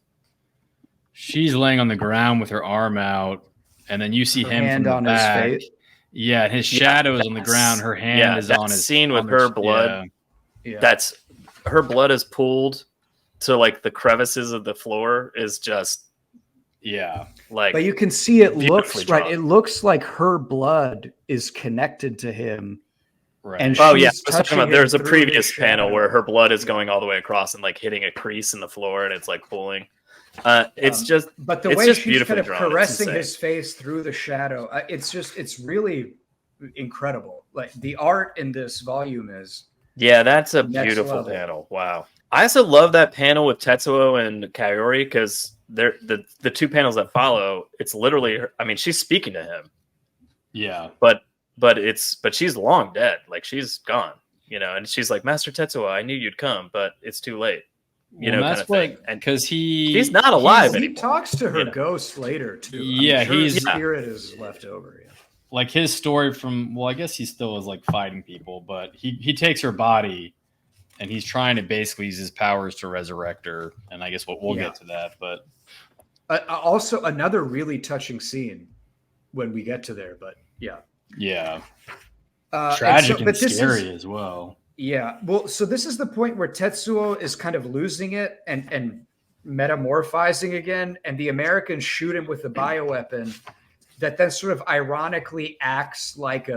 she's laying on the ground with her arm out, and then you see him from the back. His face. Yeah, and his shadow is on the ground. Her hand is on his scene with her blood. Yeah. That's her blood is pooled to like the crevices of the floor is just but you can see it looks right. It looks like her blood is connected to him. Right. And there's a previous panel where her blood is going all the way across and like hitting a crease in the floor, and it's like pooling. It's just, but the way she's kind of caressing his face through the shadow, it's really incredible. Like the art in this volume is that's a beautiful panel. Wow. I also love that panel with Tetsuo and Kaori because the two panels that follow, it's literally her, I mean, she's speaking to him. Yeah. But she's long dead. Like she's gone, and she's like, Master Tetsuo, I knew you'd come, but it's too late. That's kind of and because he's not alive anymore. He talks to her ghost later too. Yeah, his spirit is left over. Yeah. Like his story I guess he still is like fighting people, but he takes her body and he's trying to basically use his powers to resurrect her. And I guess we'll get to that. But also another really touching scene when we get to there. But tragic and scary as well. Yeah. Well, so this is the point where Tetsuo is kind of losing it and metamorphizing again. And the Americans shoot him with a bioweapon that then sort of ironically acts like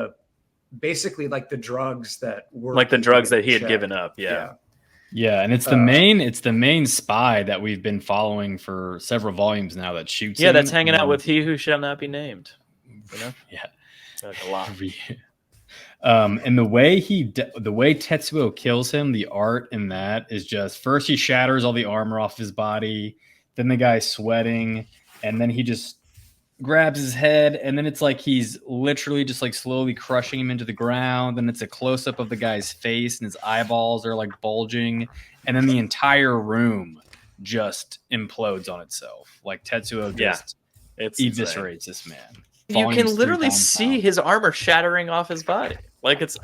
basically like the drugs that were like the drugs that he had given up. Yeah. And it's the main spy that we've been following for several volumes now that shoots him. Yeah, that's hanging out with he who shall not be named. Yeah. Like a lot. And the way Tetsuo kills him, the art in that is just first he shatters all the armor off his body, then the guy's sweating, and then he just grabs his head, and then it's like he's literally just like slowly crushing him into the ground. Then it's a close up of the guy's face, and his eyeballs are like bulging, and then the entire room just implodes on itself. Like Tetsuo just eviscerates this man. You can literally see his armor shattering off his body. Like it's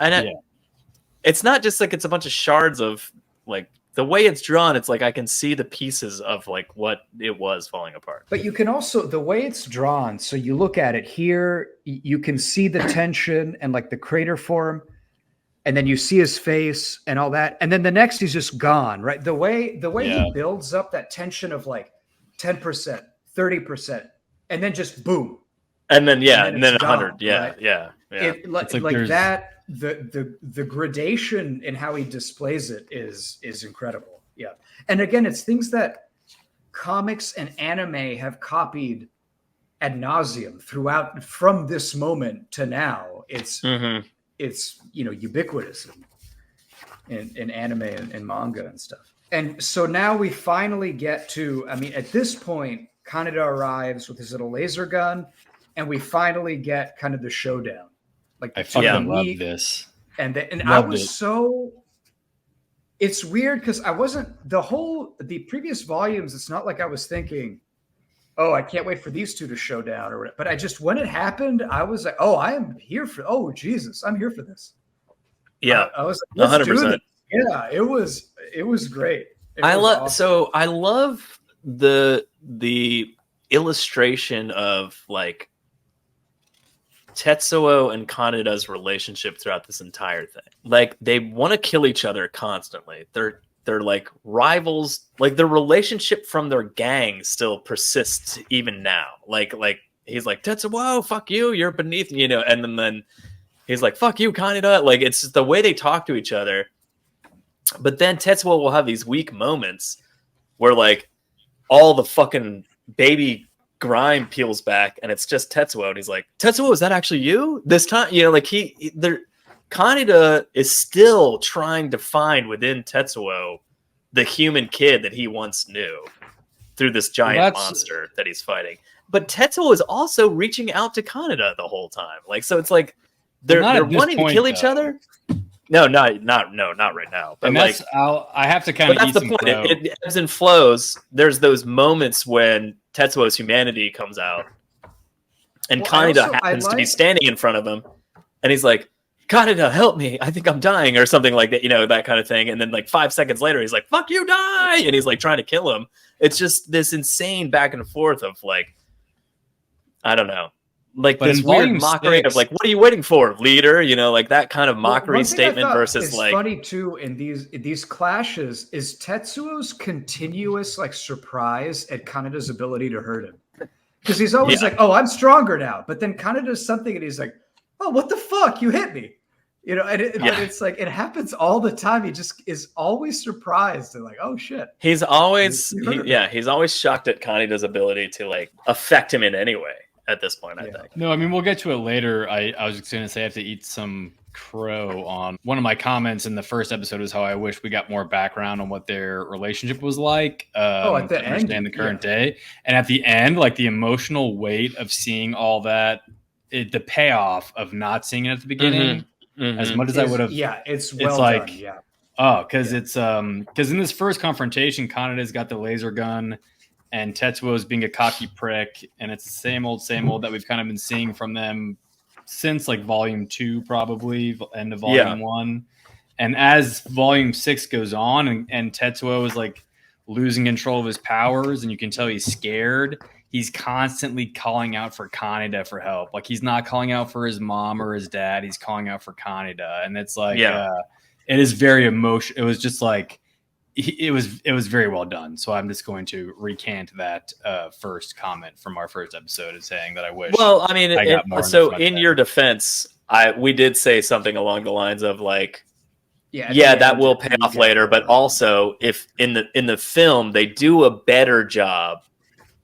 not just like it's a bunch of shards of like the way it's drawn. It's like I can see the pieces of like what it was falling apart. But you can also the way it's drawn. So you look at it here, you can see the tension and like the crater form, and then you see his face and all that, and then the next he's just gone. Right, the way he builds up that tension of like 10%, 30%, and then just boom. And then 100, right? It's like that. The gradation in how he displays it is incredible. Yeah, and again, it's things that comics and anime have copied ad nauseum throughout from this moment to now. It's ubiquitous in anime and manga and stuff. And so now we finally get to, I mean, at this point, Kaneda arrives with his little laser gun, and we finally get kind of the showdown. Like I fucking love this. And Loved I was it. so, it's weird because I wasn't, the previous volumes, it's not like I was thinking, oh, I can't wait for these two to show down or whatever. But I just, when it happened, I was like, oh, I am here for, oh, Jesus, I'm here for this. Yeah. I was like, 100%. Yeah, it was great. I love the illustration of like Tetsuo and Kaneda's relationship throughout this entire thing. Like they want to kill each other constantly. They're like rivals. Like their relationship from their gang still persists even now. Like he's like, Tetsuo, fuck you, you're beneath me, and then he's like, fuck you, Kaneda. Like it's just the way they talk to each other. But then Tetsuo will have these weak moments where like all the fucking baby grime peels back and it's just Tetsuo. And he's like, Tetsuo, is that actually you? This time, like Kaneda is still trying to find within Tetsuo the human kid that he once knew through this giant monster that he's fighting. But Tetsuo is also reaching out to Kaneda the whole time. Like, so it's like they're wanting to kill each other. No, not right now. But like, I have to kind of. That's the point. It ebbs and flows. There's those moments when Tetsuo's humanity comes out, and Kaneda happens to be standing in front of him, and he's like, "Kaneda, help me! I think I'm dying," or something like that. That kind of thing. And then like 5 seconds later, he's like, "Fuck you, die!" And he's like trying to kill him. It's just this insane back and forth of like, I don't know. Like this weird mockery of like, what are you waiting for, leader? Like that kind of mockery statement versus like. Funny too in these clashes is Tetsuo's continuous like surprise at Kaneda's ability to hurt him, because he's always like, oh, I'm stronger now, but then Kaneda does something and he's like, oh, what the fuck, you hit me, but it's like it happens all the time. He just is always surprised and like, oh shit. He's always he's always shocked at Kaneda's ability to like affect him in any way. At this point, I think. No, I mean, we'll get to it later. I was just going to say I have to eat some crow on one of my comments in the first episode is how I wish we got more background on what their relationship was like. At the to understand the current day. And at the end, like the emotional weight of seeing all that, the payoff of not seeing it at the beginning, as much as I would have. Yeah, it's done. Yeah. Oh, because it's because in this first confrontation, Kaneda's got the laser gun. And Tetsuo's being a cocky prick, and it's the same old that we've kind of been seeing from them since like volume 2, probably end of volume 1. And as volume 6 goes on, and Tetsuo is like losing control of his powers, and you can tell he's scared. He's constantly calling out for Kaneda for help. Like he's not calling out for his mom or his dad. He's calling out for Kaneda, and it's like it is very emotional. It was just like. It was very well done. So I'm just going to recant that first comment from our first episode as saying that I wish. Well, I mean, in your defense, we did say something along the lines of like, that will pay off later. But also, if in the film they do a better job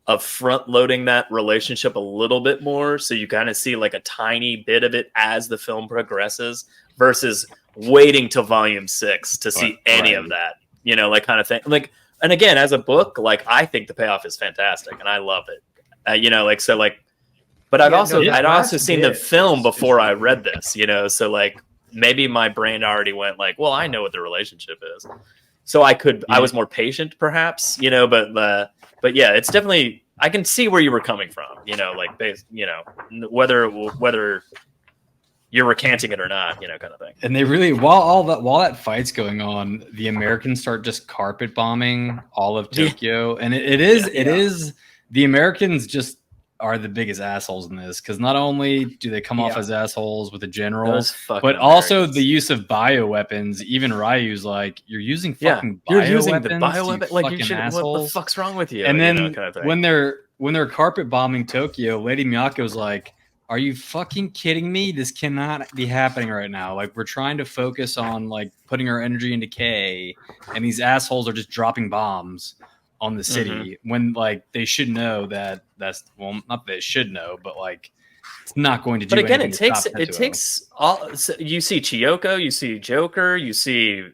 of front loading that relationship a little bit more, so you kind of see like a tiny bit of it as the film progresses, versus waiting till volume 6 to see any of that. Like kind of thing. Like, and again, as a book, like I think the payoff is fantastic, and I love it. But I'd also seen the film before I read this. So like maybe my brain already went like, well, I know what the relationship is, so I was more patient, perhaps. But yeah, it's definitely I can see where you were coming from. Whether you're recanting it or not, kind of thing. And they really, while that fight's going on, the Americans start just carpet bombing all of Tokyo, and it is the Americans just are the biggest assholes in this, because not only do they come off as assholes with the generals, but also the use of bioweapons. Even Ryu's like, you're using fucking bioweapons. You're using the bioweapon, like you should. What the fuck's wrong with you? And then kind of when they're carpet bombing Tokyo, Lady Miyako's like, are you fucking kidding me? This cannot be happening right now. Like, we're trying to focus on like putting our energy into K, and these assholes are just dropping bombs on the city when like they should know that's not they should know, but like it's not going to do. But again, anything to stop it Tetsuo. takes all. So you see Chiyoko, you see Joker, you see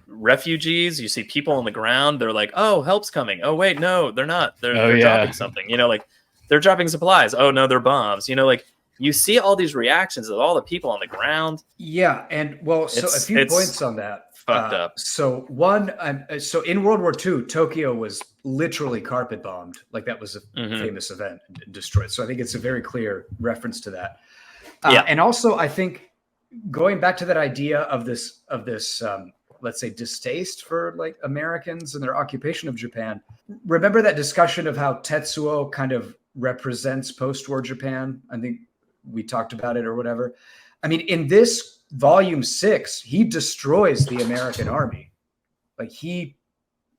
refugees, you see people on the ground. They're like, "Oh, help's coming." Oh, wait, no, they're not. They're dropping something. You know, like they're dropping supplies. Oh no, they're bombs. You know, like you see all these reactions of all the people on the ground. Yeah, and well, so a few points on that. Fucked up. So one, so in World War II, Tokyo was literally carpet bombed. Like that was a famous event, destroyed. So I think it's a very clear reference to that. And also, I think going back to that idea of this, let's say, distaste for like Americans and their occupation of Japan. Remember that discussion of how Tetsuo kind of represents post-war Japan? I think we talked about it or whatever. I mean, in this volume 6, he destroys the American army. Like he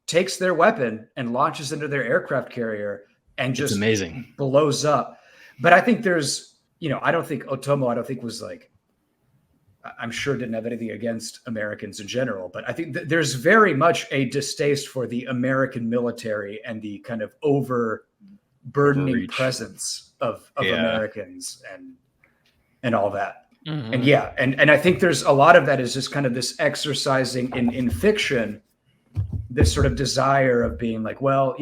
takes their weapon and launches into their aircraft carrier and just amazing blows up. But I think there's, I don't think Otomo, was like, I'm sure didn't have anything against Americans in general, but I think there's very much a distaste for the American military and the kind of overburdening presence of Americans and all that. Mm-hmm. And I think there's a lot of that is just kind of this exercising in fiction, this sort of desire of being like, well,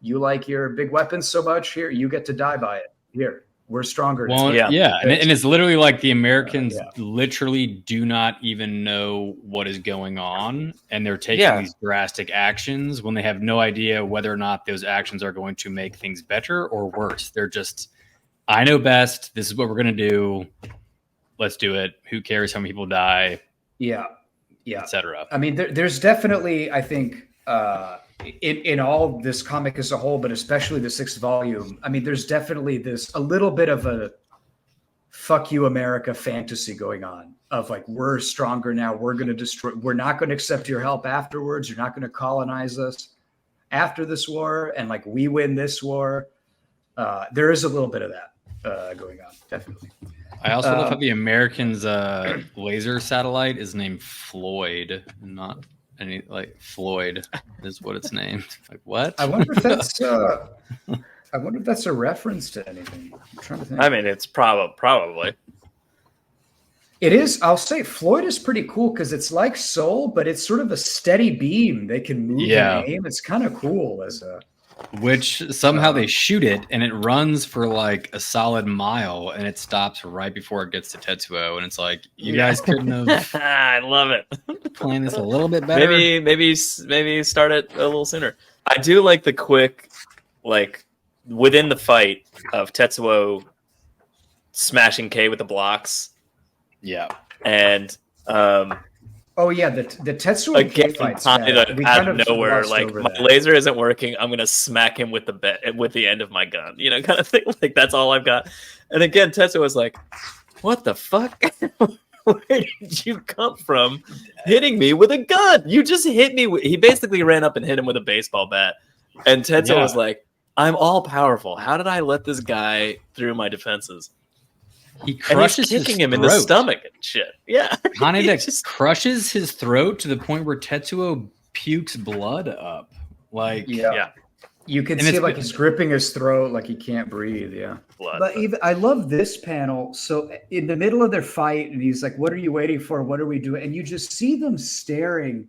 you like your big weapons so much, here, you get to die by it. Here, we're stronger. Well, and it's literally like the Americans literally do not even know what is going on, and they're taking these drastic actions when they have no idea whether or not those actions are going to make things better or worse. They're just, I know best. This is what we're going to do. Let's do it. Who cares how many people die? Yeah, etc. I mean, there's definitely, I think, in all this comic as a whole, but especially the 6th volume, I mean, there's definitely a little bit of a fuck you America fantasy going on of like, we're stronger now. We're going to destroy. We're not going to accept your help afterwards. You're not going to colonize us after this war. And like, we win this war. There is a little bit of that going on. Definitely. I also love how the Americans' laser satellite is named Floyd, not any like Floyd is what it's named. Like what? I wonder if that's a reference to anything. I'm trying to think. I mean, it's probably. It is. I'll say Floyd is pretty cool because it's like Soul, but it's sort of a steady beam. They can move and aim. It's kind of cool as a. Which somehow they shoot it and it runs for like a solid mile and it stops right before it gets to Tetsuo, and it's like, you guys couldn't have I love it. Planned this a little bit better. Maybe start it a little sooner. I do like the quick, like within the fight of Tetsuo smashing K with the blocks. Yeah. And the Tetsuo again, out of nowhere, like my laser isn't working. I'm gonna smack him with the end of my gun, kind of thing. Like that's all I've got. And again, Tetsuo was like, "What the fuck? Where did you come from? Hitting me with a gun? You just hit me." He basically ran up and hit him with a baseball bat. And Tetsuo was like, "I'm all powerful. How did I let this guy through my defenses?" He crushes kicking him in the stomach and shit. Yeah. Kaneda crushes his throat to the point where Tetsuo pukes blood up. Like, you can see like he's gripping his throat, like he can't breathe. Yeah. But even I love this panel. So in the middle of their fight, and he's like, "What are you waiting for? What are we doing?" And you just see them staring.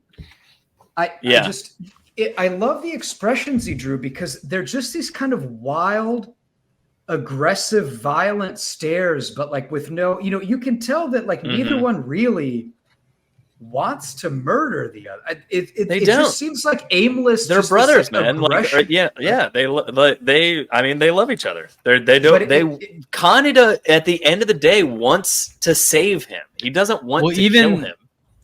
I love the expressions he drew because they're just these kind of wild, aggressive, violent stares, but like with no, you can tell that like neither one really wants to murder the other. It just seems like aimless. They're brothers, man. Like, they love each other. Kaneda at the end of the day wants to save him. He doesn't want to kill him.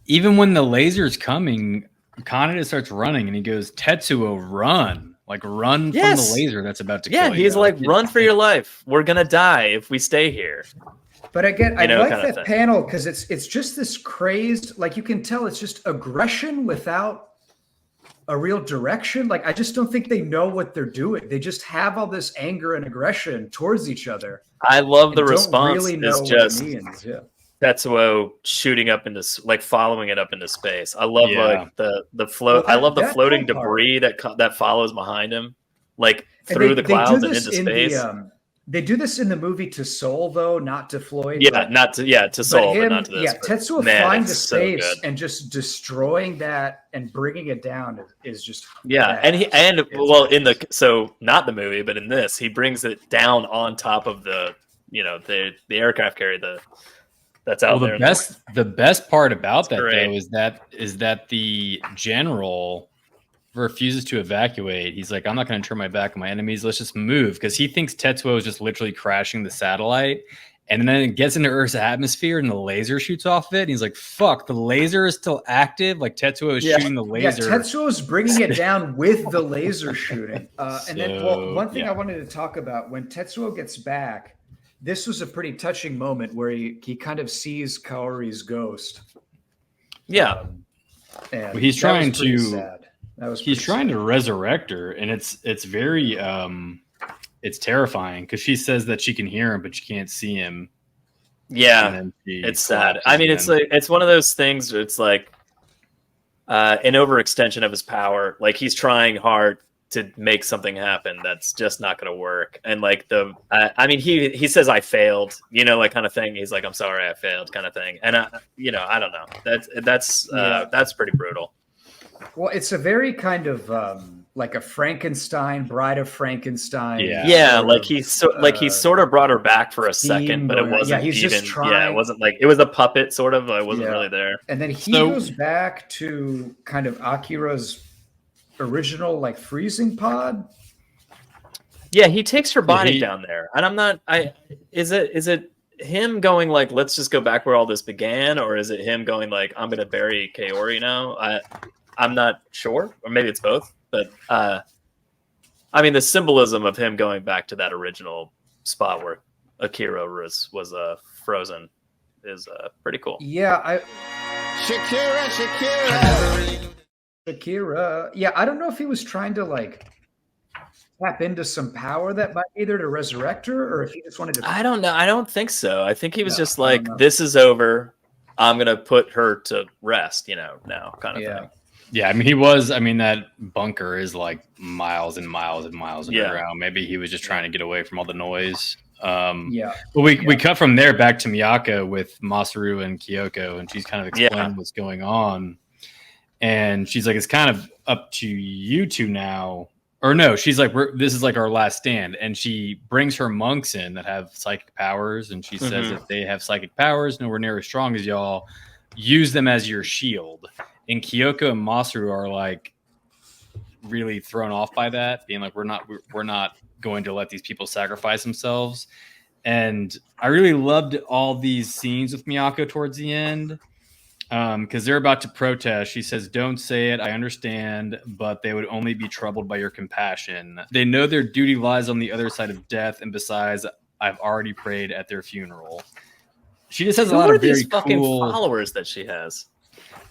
Even when the laser's coming, Kaneda starts running and he goes, "Tetsuo, run." Like run from the laser that's about to kill you. Yeah, he's like, run for your life. We're gonna die if we stay here. But again, I like that panel because it's just this crazed, like you can tell it's just aggression without a real direction. Like I just don't think they know what they're doing. They just have all this anger and aggression towards each other. I love the response is just Tetsuo shooting up into, like following it up into space. I love like the float. I love the floating debris that follows behind him, like through the clouds and into space. They do this in the movie to Soul, though, not to Floyd. Yeah, not to to Soul, but not to this. Yeah, Tetsuo flying to space and just destroying that and bringing it down is just not the movie, but in this, he brings it down on top of the the aircraft carrier that's out there. The best part about that though is that the general refuses to evacuate. He's like, I'm not going to turn my back on my enemies. Let's just move, because he thinks Tetsuo is just literally crashing the satellite, and then it gets into Earth's atmosphere and the laser shoots off it. And he's like, fuck, the laser is still active. Like Tetsuo is shooting the laser. Yeah, Tetsuo is bringing it down with the laser shooting. And then one thing I wanted to talk about, when Tetsuo gets back, this was a pretty touching moment where he kind of sees Kaori's ghost. Yeah. And he's trying to sad. He's trying to resurrect her, and it's very it's terrifying, because she says that she can hear him but she can't see him. Yeah, it's sad. I mean, it's one of those things where it's like an overextension of his power. Like, he's trying hard to make something happen that's just not going to work. And like I mean, he says, I failed, like, kind of thing. He's like, I'm sorry, I failed, kind of thing. And I don't know. That's pretty brutal. Well, it's a very kind of like a Frankenstein, Bride of Frankenstein. Yeah, like he sort of brought her back for a second, but it wasn't. Yeah, he's even, just trying. Yeah, it wasn't like, it was a puppet sort of. I wasn't really there. And then he goes back to kind of Akira's original like freezing pod. Yeah, he takes her body down there, and I'm not. Is it him going like, let's just go back where all this began, or is it him going like, I'm going to bury Kaori now? I'm not sure, or maybe it's both. But I mean, the symbolism of him going back to that original spot where Akira was frozen is pretty cool. Yeah, Shakira. Yeah, I don't know if he was trying to like tap into some power that might be there to resurrect her, or if he just wanted to. I don't know. I don't think so. I think he was just like, this is over. I'm gonna put her to rest. Now, kind of thing. Yeah, I mean, he was. I mean, that bunker is like miles and miles and miles underground. Maybe he was just trying to get away from all the noise. But we cut from there back to Miyako with Masaru and Kyoko, and she's kind of explaining what's going on. And she's like, it's kind of up to you two now. Or no, she's like, this is like our last stand. And she brings her monks in that have psychic powers. And she says, if they have psychic powers, nowhere near as strong as y'all, use them as your shield. And Kyoko and Masaru are like really thrown off by that, being like, we're not going to let these people sacrifice themselves. And I really loved all these scenes with Miyako towards the end, because they're about to protest. She says, don't say it, I understand, but they would only be troubled by your compassion. They know their duty lies on the other side of death, and besides, I've already prayed at their funeral. She just has a lot of very fucking followers that she has.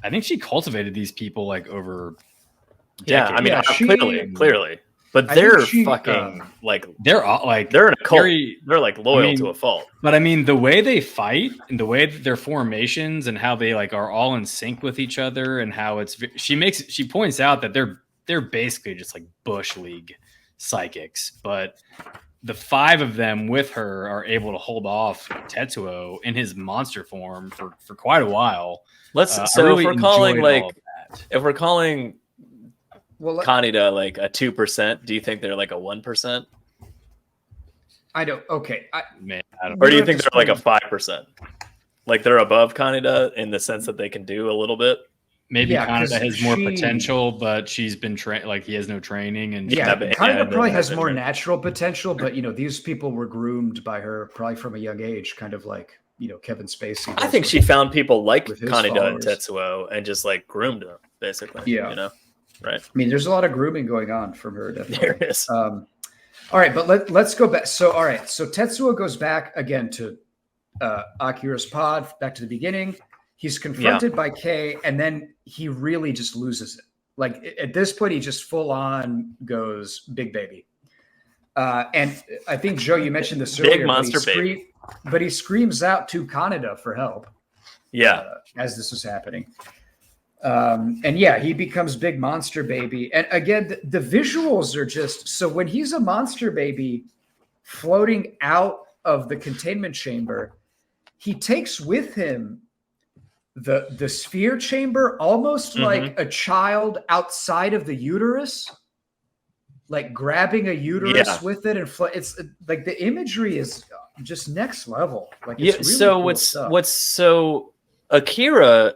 I think she cultivated these people like over decades. Yeah, I mean, clearly. But they're fucking they're in a cult. They're like loyal to a fault. But I mean, the way they fight and the way that their formations and how they like are all in sync with each other, and how she points out that they're basically just like Bush League psychics, but the five of them with her are able to hold off Tetsuo in his monster form for quite a while. If we're calling Kaneda like a 2%, do you think they're like a 1%? I don't. Okay, or do you think they're like a 5%? Like they're above Kaneda in the sense that they can do a little bit. Maybe Kaneda has more potential, but she's been trained. Like he has no training, and Kaneda probably has more natural potential. But these people were groomed by her probably from a young age, kind of like Kevin Spacey. I think she found people like Kaneda and Tetsuo and just like groomed them, basically. Yeah. Right. I mean, there's a lot of grooming going on from her. Definitely. There is. All right, but let's go back. So, all right, so Tetsuo goes back again to Akira's pod, back to the beginning. He's confronted by Kei, and then he really just loses it. Like at this point, he just full on goes big baby. And I think Joe, you mentioned this earlier. Big monster baby. But he screams out to Kaneda for help. Yeah, as this is happening. And he becomes big monster baby. And again, the visuals are just so when he's a monster baby, floating out of the containment chamber, he takes with him the sphere chamber, almost like a child outside of the uterus, like grabbing a uterus with it, and it's like the imagery is just next level. Like, it's really so cool what's stuff. so Akira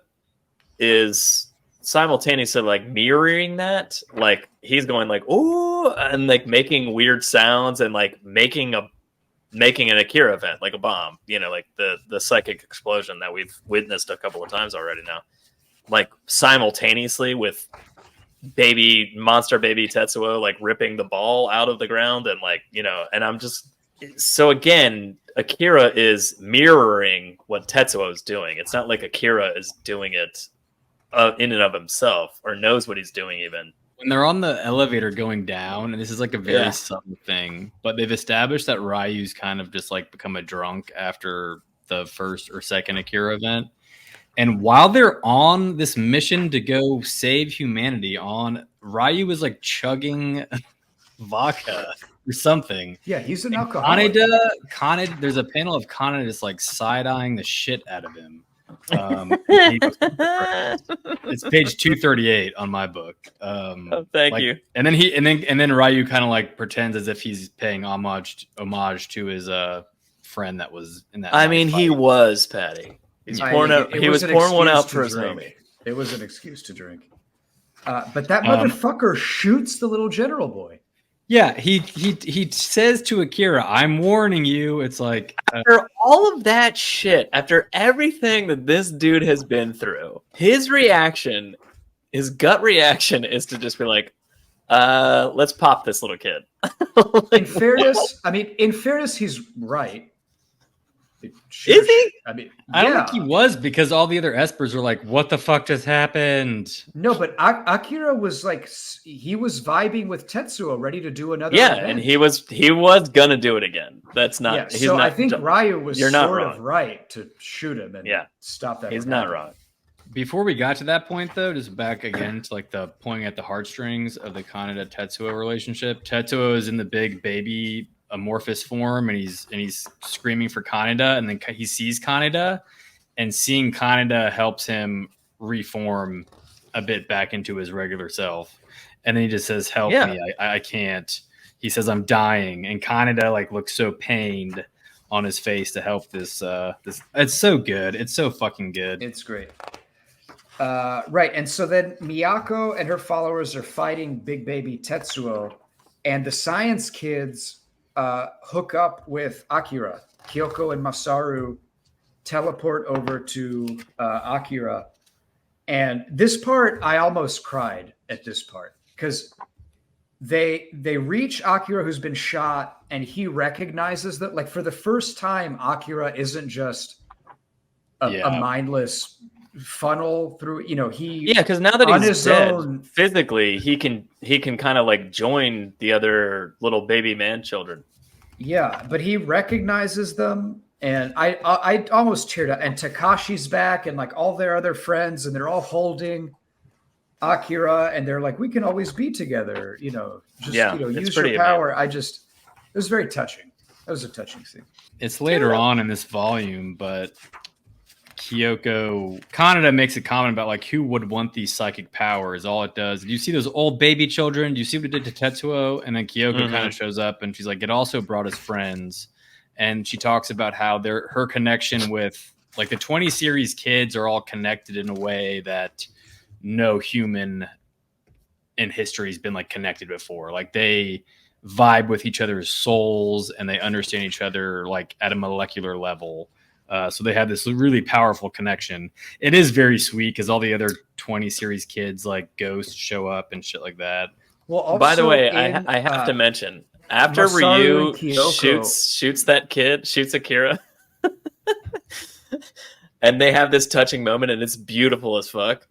is simultaneously like mirroring that, like he's going like oh, and like making weird sounds and like making an Akira event, like a bomb, like the psychic explosion that we've witnessed a couple of times already now, like simultaneously with monster baby Tetsuo like ripping the ball out of the ground, and like and I'm just so again, Akira is mirroring what Tetsuo is doing. It's not like Akira is doing it in and of himself or knows what he's doing even. When they're on the elevator going down, and this is like a very subtle thing, but they've established that Ryu's kind of just like become a drunk after the first or second Akira event. And while they're on this mission to go save humanity, Ryu is like chugging vodka or something. Yeah, he's an alcoholic. Kaneda, there's a panel of Kaneda just like side-eyeing the shit out of him. It's page 238 on my book. Thank you. And then Ryu kind of like pretends as if he's paying homage to his friend that was in that. I mean, fight. He was Patty. He was pouring one out for his homie. It was an excuse to drink. But that motherfucker shoots the little general boy. Yeah, he says to Akira, "I'm warning you." It's like after all of that shit, after everything that this dude has been through, his gut reaction is to just be like, let's pop this little kid. In fairness, he's right. Is he? I don't think he was, because all the other Espers are like, what the fuck just happened? No, but Akira was like, he was vibing with Tetsuo, ready to do another event. And he was gonna do it again. That's not. Yeah, so I think Ryu was sort of right to shoot him and stop that. He's not wrong. Before we got to that point, though, just back again to like the pulling at the heartstrings of the Kaneda Tetsuo relationship. Tetsuo is in the big baby amorphous form, and he's screaming for Kaneda, and then he sees Kaneda, and seeing Kaneda helps him reform a bit back into his regular self, and then he just says, "Help me, I can't." He says, "I'm dying," and Kaneda like looks so pained on his face to help this. It's so good. It's so fucking good. It's great. Right, and so then Miyako and her followers are fighting Big Baby Tetsuo, and the science kids hook up with Akira. Kyoko and Masaru teleport over to Akira. And this part, I almost cried at this part, because they reach Akira, who's been shot, and he recognizes that, like, for the first time, Akira isn't just a mindless funnel through, because now that he's dead, physically he can kind of like join the other little baby man children. Yeah, but he recognizes them, and I almost teared up. And Takashi's back, and like all their other friends, and they're all holding Akira, and they're like, "We can always be together," use your power. Amazing. It was very touching. That was a touching scene. It's later on in this volume, but Kaneda makes a comment about like who would want these psychic powers. All it does. Do you see those old baby children? Do you see what it did to Tetsuo? And then Kyoko kind of shows up, and she's like, it also brought us friends. And she talks about how her connection with like the 20 series kids are all connected in a way that no human in history has been like connected before. Like they vibe with each other's souls, and they understand each other like at a molecular level. So they have this really powerful connection. It is very sweet because all the other 20 series kids like Ghost show up and shit like that. Well, also by the way, I have to mention, after Ryu shoots Akira, and they have this touching moment, and it's beautiful as fuck.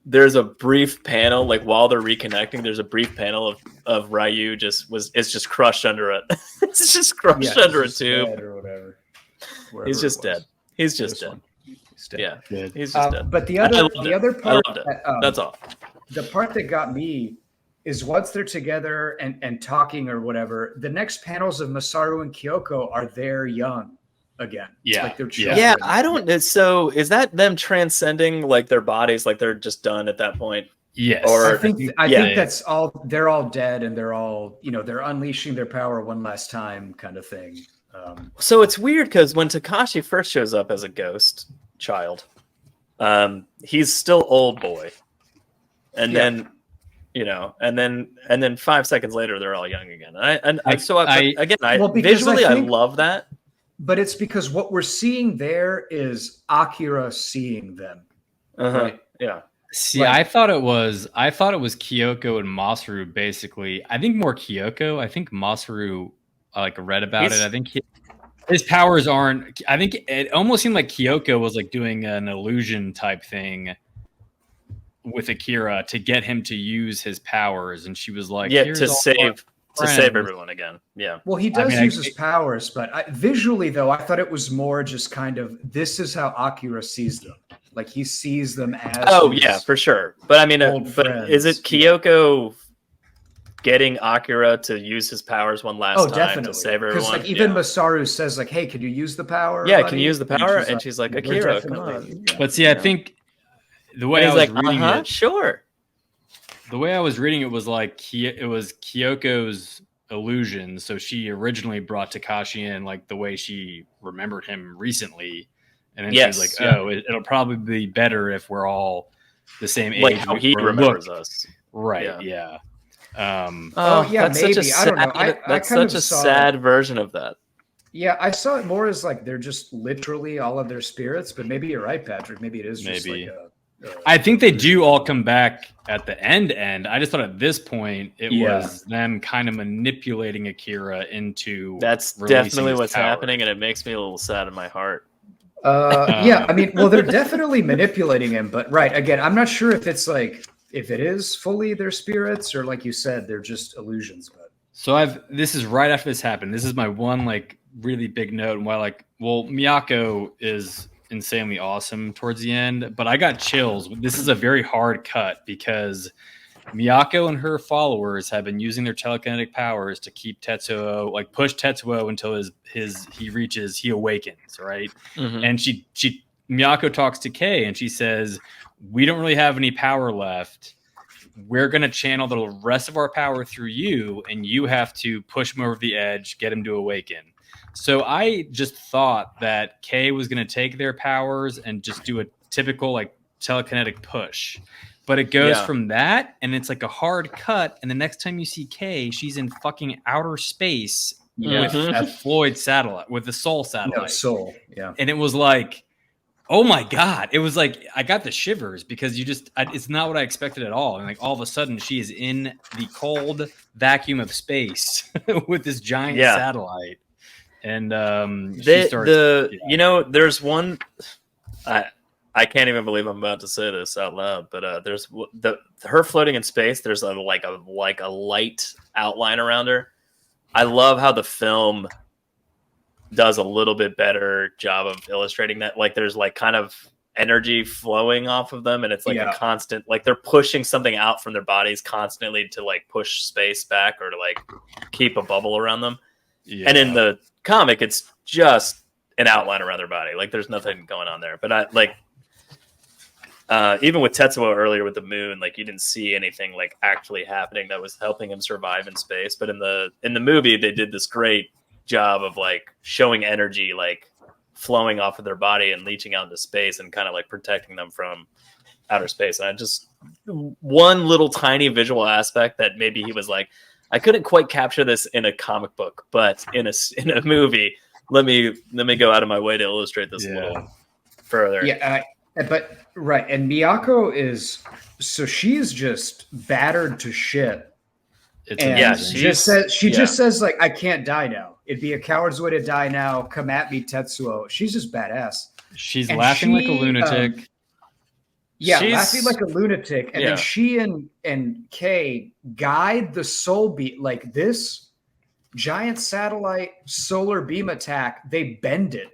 There's a brief panel, like while they're reconnecting, there's a brief panel of Ryu is just crushed under it. It's just crushed under a tube or whatever. He's just dead. He's just dead. He's dead. Yeah, he's just dead. But the other part, That's all. The part that got me is once they're together and talking or whatever, the next panels of Masaru and Kyoko are they're young again. Yeah. Like they're children. Yeah, I don't. So is that them transcending like their bodies, like they're just done at that point? Yes. Or I think that's all. They're all dead, and they're all they're unleashing their power one last time, kind of thing. So it's weird because when Takashi first shows up as a ghost child, he's still old boy, and then and then 5 seconds later they're all young again. Visually I love that, but it's because what we're seeing there is Akira seeing them. Right? Yeah. See, I thought it was Kyoko and Masaru basically. I think more Kyoko. I think Masaru read about it. I think his powers aren't. I think it almost seemed like Kyoko was like doing an illusion type thing with Akira to get him to use his powers, and she was like, to save everyone again. Yeah. Well, he does use his powers, but visually though, I thought it was more just kind of this is how Akira sees them. Like he sees them as for sure. But I mean, is it Kyoko getting Akira to use his powers one last time to save everyone? Because even Masaru says like, "Hey, can you use the power?" Yeah, can you use the power? And she's like, "Akira, come on." Yeah. But see, I think the way I was reading it, sure. The way I was reading it was like it was Kyoko's illusion. So she originally brought Takashi in like the way she remembered him recently. And then she was like, it'll probably be better if we're all the same age. Like how he remembers us. Right, yeah. That's maybe. I don't know. That's such a sad version of that. Yeah, I saw it more as like they're just literally all of their spirits, but maybe you're right, Patrick. Maybe it is just like I think they do all come back at the end. I just thought at this point it was them kind of manipulating Akira into that's definitely what's happening, and it makes me a little sad in my heart. I mean, well, they're definitely manipulating him, but again, I'm not sure if it's like if it is fully their spirits or like you said, they're just illusions. But this is right after this happened. This is my one like really big note, and why Miyako is insanely awesome towards the end, but I got chills. This is a very hard cut because Miyako and her followers have been using their telekinetic powers to keep Tetsuo, like push Tetsuo until he awakens, right? Mm-hmm. And Miyako talks to Kei and she says, "We don't really have any power left. We're going to channel the rest of our power through you, and you have to push him over the edge, get him to awaken." So I just thought that Kei was going to take their powers and just do a typical like telekinetic push. But it goes from that, and it's like a hard cut. And the next time you see Kei, she's in fucking outer space with a Floyd satellite, with the Soul satellite. No, Soul, yeah. And it was like, oh my God. It was like, I got the shivers because it's not what I expected at all. And like all of a sudden, she is in the cold vacuum of space with this giant satellite. And there's one. I can't even believe I'm about to say this out loud, but there's her floating in space. There's a light outline around her. I love how the film does a little bit better job of illustrating that. Like there's like kind of energy flowing off of them, and it's like a constant, like they're pushing something out from their bodies constantly to like push space back or to like keep a bubble around them. Yeah. And in the comic, it's just an outline around their body. Like there's nothing going on there. But I like. Even with Tetsuo earlier with the moon, like you didn't see anything like actually happening that was helping him survive in space. But in the movie, they did this great job of like showing energy like flowing off of their body and leaching out into space and kind of like protecting them from outer space. And I just one little tiny visual aspect that maybe he was like, I couldn't quite capture this in a comic book, but in a movie, let me go out of my way to illustrate this a little further. Yeah. But right, and Miyako she's just battered to shit. She just says like, I can't die now. It'd be a coward's way to die now. Come at me, Tetsuo. She's just badass. She's laughing like a lunatic. Laughing like a lunatic. And then she and Kei guide the soul beam, like this giant satellite solar beam attack. They bend it.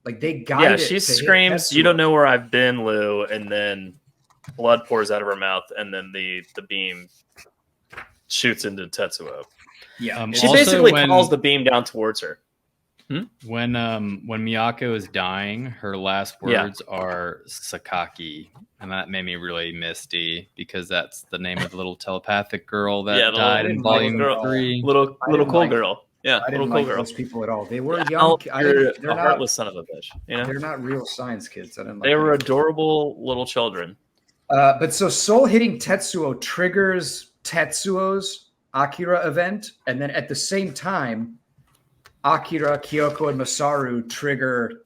Like they guide it. She screams, "You don't know where I've been, Lou," and then blood pours out of her mouth, and then the beam shoots into Tetsuo. Yeah. She Also, basically when- calls the beam down towards her. When Miyako is dying, her last Yeah. words are Sakaki, and that made me really misty because that's the name of the little telepathic girl that Yeah, the died little in Volume girl. 3. Little I cool didn't like- girl. Yeah, I little didn't cool like girl. those people at all. They were Yeah, young. you're They're a not. heartless son of a bitch. You know, They're not real science kids. I didn't like they were them. adorable little children. But so Soul hitting Tetsuo triggers Tetsuo's Akira event, and then at the same time, Akira, Kyoko, and Masaru trigger.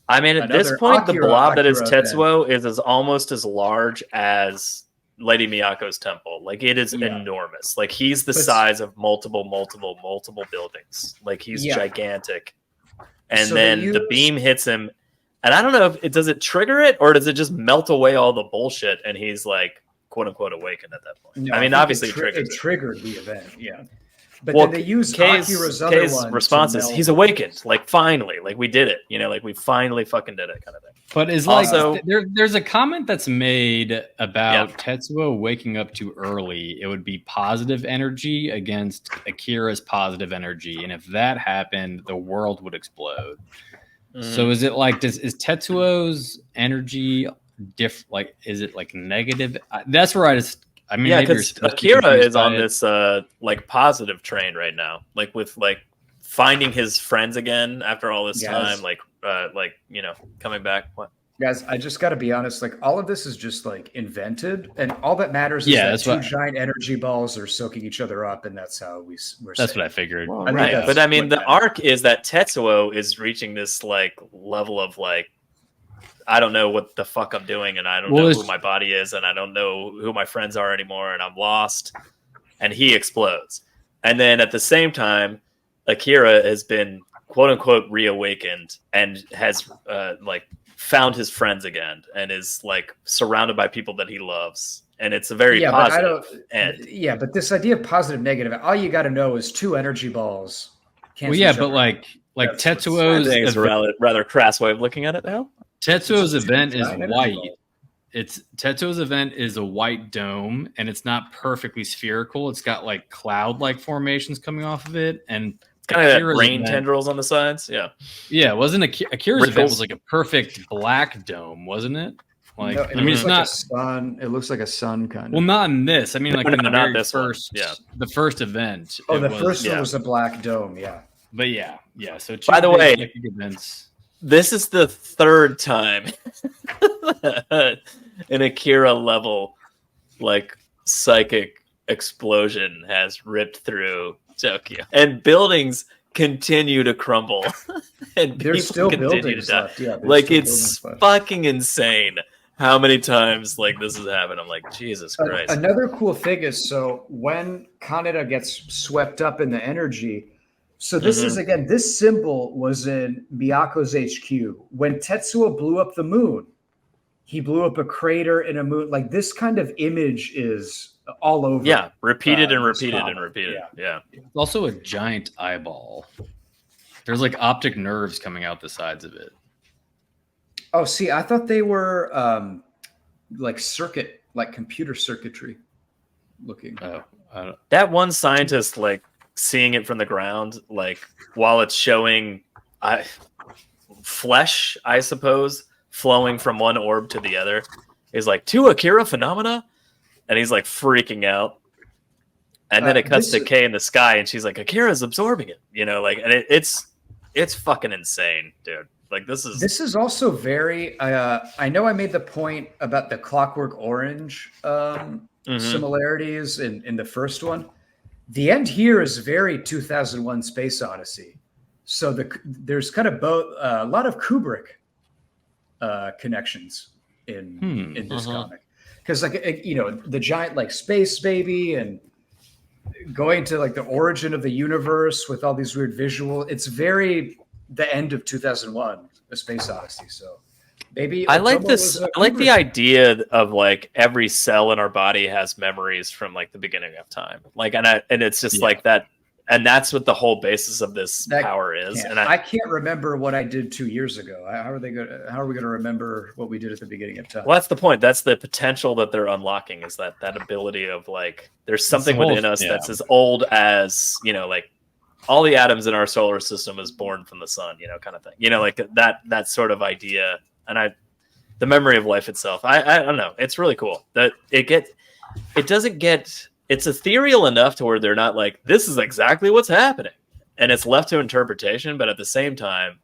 I mean, at this Another point, the blob that is Akira Tetsuo is almost as large as Lady Miyako's temple. Like, it is Yeah. enormous. Like, he's the But- size of multiple buildings. Like, he's Yeah. gigantic. And So then they the use- beam hits him. And I don't know if does it trigger it or does it just melt away all the bullshit and he's like, quote unquote, awakened at that point. No, I mean, think obviously it, triggers it it. triggered the event. Yeah. But Well, then they use Kay's Akira's other one. response to is melt- he's awakened. Like, finally. Like, we did it. You know, like, we finally fucking did it kind of thing. But is Also- like there's a comment that's made about Tetsuo waking up too early. It would be positive energy against Akira's positive energy, and if that happened, the world would explode. So is it like is Tetsuo's energy like is it like negative? That's where I mean, Yeah, maybe you're because supposed to be Akira confused is by on it. this like positive train right now, like with like finding his friends again after all this Yes. time, like you know, coming back. What? Guys, I just got to be honest. Like, all of this is just like invented, and all that matters Yeah, is that's that two what- giant energy balls are soaking each other up, and that's how we're. That's saying. what I figured. Well, I think right, that's but I mean, what the matters. arc is that Tetsuo is reaching this like level of like, I don't know what the fuck I'm doing, and I don't Well, know it's- who my body is, and I don't know who my friends are anymore, and I'm lost. And he explodes, and then at the same time, Akira has been quote unquote reawakened and has like found his friends again, and is like surrounded by people that he loves, and it's a very Yeah, but I positive end. Yeah, but this idea of positive, negative, all you got to know is two energy balls. Well, yeah, but like That's what's- I Tetsuo's think it's a rather crass way of looking at it now. Tetsuo's It's event a is giant energy white. ball. Tetsuo's event is a white dome, and it's not perfectly spherical. It's got like cloud-like formations coming off of it, and It's kind of Akira's rain event- tendrils on the sides. Yeah. Yeah, wasn't Akira's event Ripples. was like a perfect black dome, wasn't it? Like, No, I mean, it's looks like not. a sun. It looks like a sun kind of. Well, not in this. I mean, like No, in no, the not very this one. first, Yeah. the first event. oh, it the was- first yeah. one was a black dome. Yeah. But yeah. So two By the big way- psychic events. This is the third time an Akira level like psychic explosion has ripped through Tokyo, and buildings continue to crumble, and There's people still continue buildings to die. left. Yeah. there's Like, still it's buildings left. fucking insane how many times like this has happened. I'm like, Jesus Christ. Another cool thing is, so when Kaneda gets swept up in the energy, so this Mm-hmm. is again, this symbol was in Miyako's HQ. When Tetsuo blew up the moon, he blew up a crater in a moon. Like, this kind of image is all over. Yeah, repeated and this repeated comic. and repeated. Yeah. It's also a giant eyeball. There's like optic nerves coming out the sides of it. Oh, see, I thought they were like computer circuitry looking. Oh, I don't, That one scientist, like, seeing it from the ground, like, while it's showing flesh, I suppose, flowing from one orb to the other, is like, two Akira phenomena? And he's like freaking out. And then it cuts this to is- Kay in the sky, and she's like, Akira's absorbing it. You know, like, and it's fucking insane, dude. Like, this is also very. I know I made the point about the Clockwork Orange similarities in the first one. The end here is very 2001: Space Odyssey. So there's kind of both a lot of Kubrick connections in this comic, because like the giant like space baby and going to like the origin of the universe with all these weird visual. It's very the end of 2001: A Space Odyssey. So maybe I like Otomo this. was a I like the Kubrick. idea of like every cell in our body has memories from like the beginning of time. Like, and it's just like that. And that's what the whole basis of this power is. And I can't remember what I did 2 years ago. How are we going to remember what we did at the beginning of time? Well, that's the point. That's the potential that they're unlocking, is that ability of like, there's something within us that's as old as, you know, like all the atoms in our solar system is born from the sun, you know, kind of thing, you know, like that sort of idea. And the memory of life itself, I don't know. It's really cool that it's ethereal enough to where they're not like, this is exactly what's happening, and it's left to interpretation. But at the same time,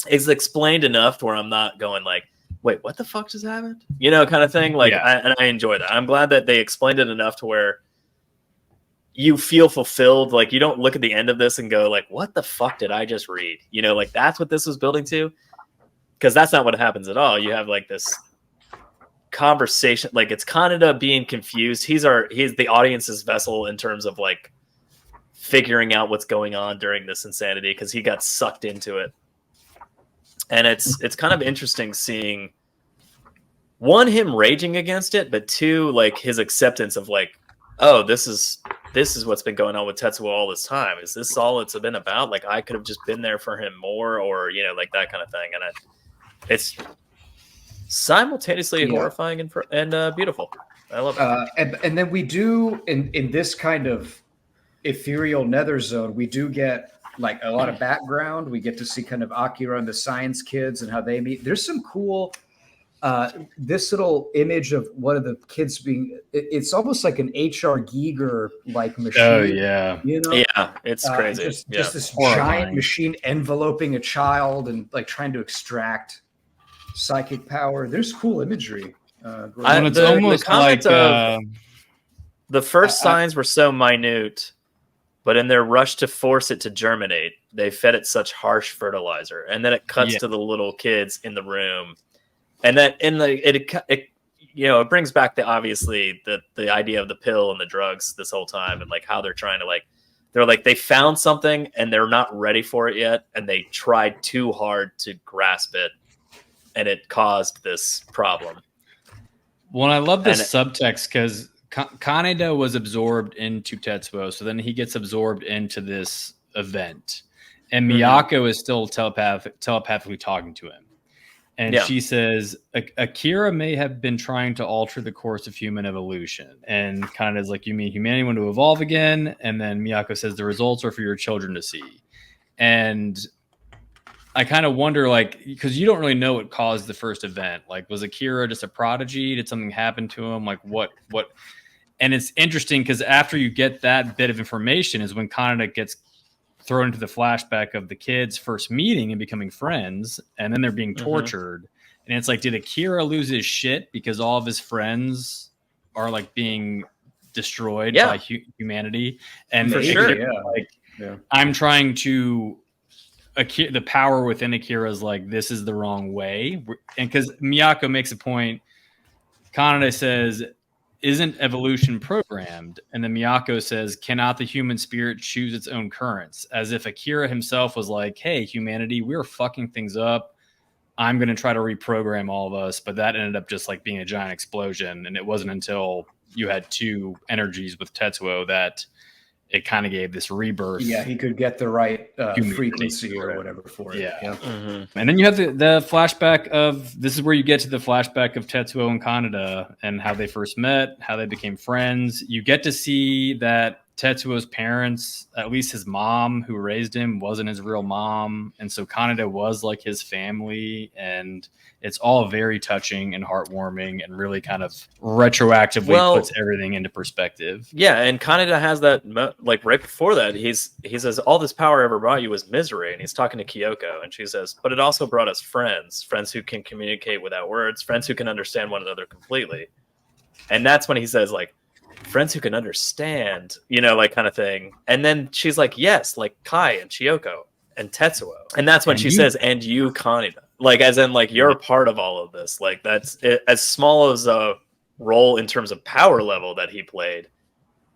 it's explained enough to where I'm not going like, wait, what the fuck just happened? You know, kind of thing. Like, I enjoy that. I'm glad that they explained it enough to where you feel fulfilled. Like, you don't look at the end of this and go like, what the fuck did I just read? You know, like that's what this was building to, because that's not what happens at all. You have like this conversation, like it's Kaneda being confused. He's the audience's vessel in terms of like figuring out what's going on during this insanity, because he got sucked into it. And it's kind of interesting seeing, one, him raging against it, but two, like his acceptance of like, oh, this is what's been going on with Tetsuo all this time. Is this all it's been about? Like, I could have just been there for him more, or, you know, like that kind of thing. And it's simultaneously horrifying and beautiful. I love it. And then we do in this kind of ethereal nether zone, we do get like a lot of background. We get to see kind of Akira and the science kids and how they meet. There's some cool this little image of one of the kids it's almost like an H.R. Giger like machine. Oh yeah. You know? Yeah, it's crazy. Just this giant machine enveloping a child and like trying to extract psychic power. There's cool imagery. It's almost like the first signs were so minute, but in their rush to force it to germinate, they fed it such harsh fertilizer, and then it cuts to the little kids in the room, and that it you know, it brings back obviously the idea of the pill and the drugs this whole time, and like how they're trying to they found something and they're not ready for it yet, and they tried too hard to grasp it, and it caused this problem. Well, I love this subtext because Kaneda was absorbed into Tetsuo, so then he gets absorbed into this event, and Miyako is still telepathically talking to him, and she says Akira may have been trying to alter the course of human evolution, and Kaneda's like, you mean humanity want to evolve again? And then Miyako says the results are for your children to see, and I kind of wonder, like, because you don't really know what caused the first event. Like, was Akira just a prodigy? Did something happen to him? Like, what? And it's interesting because after you get that bit of information is when Kaneda gets thrown into the flashback of the kids first meeting and becoming friends, and then they're being tortured. And it's like, did Akira lose his shit because all of his friends are like being destroyed by humanity? And for sure, I'm trying to. The power within Akira is like, this is the wrong way. And because Miyako makes a point, Kaneda says, isn't evolution programmed? And then Miyako says, cannot the human spirit choose its own currents? As if Akira himself was like, hey, humanity, we're fucking things up. I'm going to try to reprogram all of us. But that ended up just like being a giant explosion. And it wasn't until you had two energies with Tetsuo that it kind of gave this rebirth. Yeah, he could get the right frequency or whatever for it. Yeah. And then you have the flashback of, this is where you get to the flashback of Tetsuo and Kaneda and how they first met, how they became friends. You get to see that Tetsuo's parents, at least his mom who raised him, wasn't his real mom. And so Kaneda was like his family. And it's all very touching and heartwarming and really kind of retroactively puts everything into perspective. Yeah, and Kaneda has that, like right before that, he says, all this power ever brought you was misery. And he's talking to Kyoko, and she says, but it also brought us friends who can communicate without words, friends who can understand one another completely. And that's when he says, like, friends who can understand, you know, like kind of thing. And then she's like, yes, like Kai and Chiyoko and Tetsuo. And that's when she says, and you, Kaneda. Like, as in, like, you're a part of all of this. Like, that's it, as small as a role in terms of power level that he played.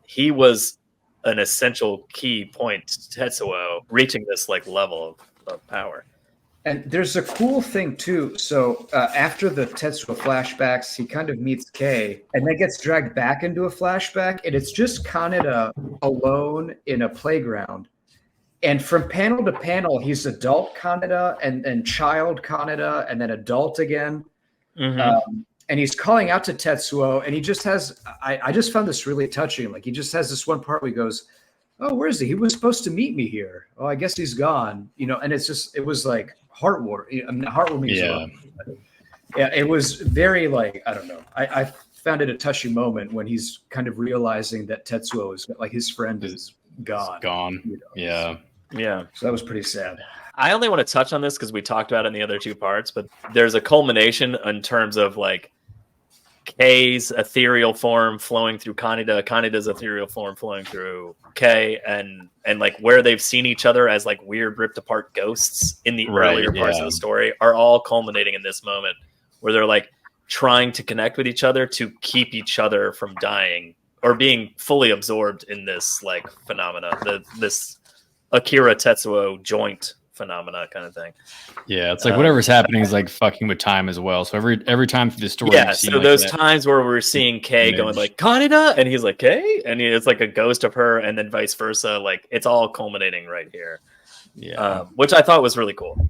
He was an essential key point to Tetsuo reaching this, like, level of power. And there's a cool thing too. So after the Tetsuo flashbacks, he kind of meets Kei and then gets dragged back into a flashback. And it's just Kaneda alone in a playground. And from panel to panel, he's adult Kaneda and child Kaneda and then adult again. And he's calling out to Tetsuo. And he just has, I just found this really touching. Like he just has this one part where he goes, oh, where is he? He was supposed to meet me here. Oh, I guess he's gone. And it's just, it was like heartwarming. I mean, heartwarming. Yeah. Yeah, it was very like, I don't know. I found it a touching moment when he's kind of realizing that Tetsuo is like his friend is gone. Gone. Yeah. Yeah. So that was pretty sad. I only want to touch on this because we talked about it in the other two parts, but there's a culmination in terms of like Kei's ethereal form flowing through Kaneda, Kaneda's ethereal form flowing through Kei, and like where they've seen each other as like weird ripped apart ghosts in the earlier parts of the story are all culminating in this moment where they're like trying to connect with each other to keep each other from dying or being fully absorbed in this like phenomena, this Akira Tetsuo joint phenomena kind of thing. Yeah, it's like whatever's happening is like fucking with time as well. So every time through the story, yeah. so like those times where we're seeing Kei going like Kaneda, and he's like Kei, and it's like a ghost of her, and then vice versa. Like it's all culminating right here. Yeah, which I thought was really cool.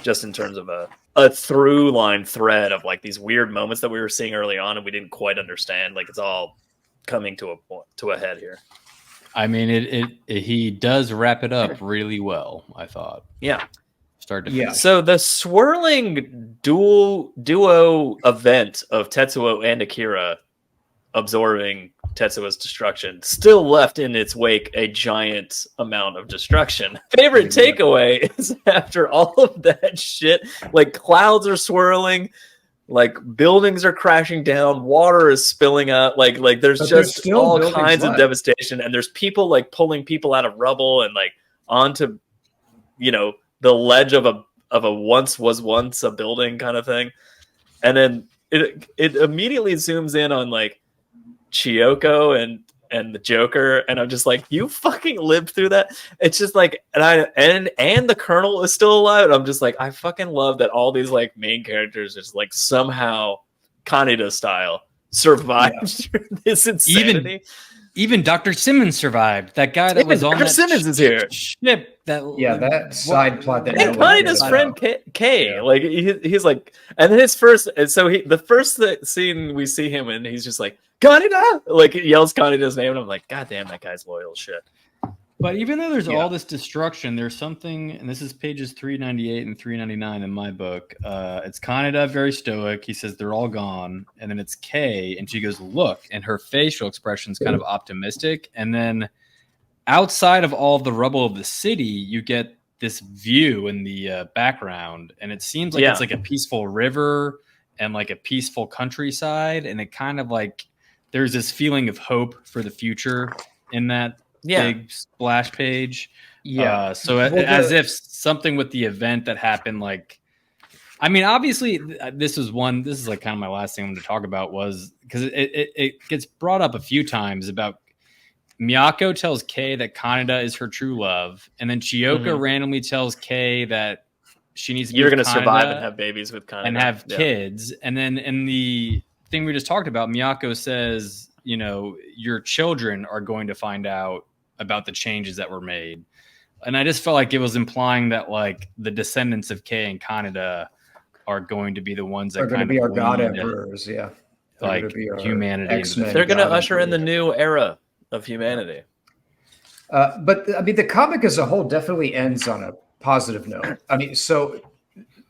Just in terms of a through line thread of like these weird moments that we were seeing early on, and we didn't quite understand. Like it's all coming to a head here. I mean, he does wrap it up really well, I thought. Yeah. Start to finish. So the swirling duo event of Tetsuo and Akira absorbing Tetsuo's destruction still left in its wake a giant amount of destruction. Favorite takeaway is after all of that shit, like clouds are swirling, like buildings are crashing down, water is spilling out, like there's just all kinds of devastation, and there's people like pulling people out of rubble and like onto the ledge of a once a building kind of thing. And then it immediately zooms in on like Chiyoko and the Joker, and I'm just like, you fucking lived through that. It's just like, and the Colonel is still alive. And I'm just like, I fucking love that all these like main characters just like somehow Kaneda style survived this insanity. Even Dr. Simmons survived. That guy that was on Dr. Simmons is here. Ship that side plot that and Kaneda's friend Kei, like he's like, and then his first, and so the first scene we see him in, he's just like Kaneda, like he yells Kaneda's name, and I'm like, God damn, that guy's loyal as shit. But even though there's all this destruction, there's something, and this is pages 398 and 399 in my book. It's Kaneda, very stoic. He says they're all gone, and then it's Kei, and she goes, "Look," and her facial expression's kind of optimistic. And then outside of all the rubble of the city, you get this view in the background, and it seems like it's like a peaceful river and like a peaceful countryside, and it kind of like there's this feeling of hope for the future in that big splash page. So as if something with the event that happened, like, I mean, obviously this is like kind of my last thing I wanted to talk about, was because it gets brought up a few times about Miyako tells Kei that Kaneda is her true love, and then Chiyoko randomly tells Kei that she needs to you're going to survive and have babies with Kaneda and have kids. And then in the thing we just talked about, Miyako says, your children are going to find out about the changes that were made. And I just felt like it was implying that like the descendants of Kei and Kaneda are going to be the ones that are going to be our god emperors. Like humanity. They're going to usher in the new era of humanity. But I mean, the comic as a whole definitely ends on a positive note. I mean, so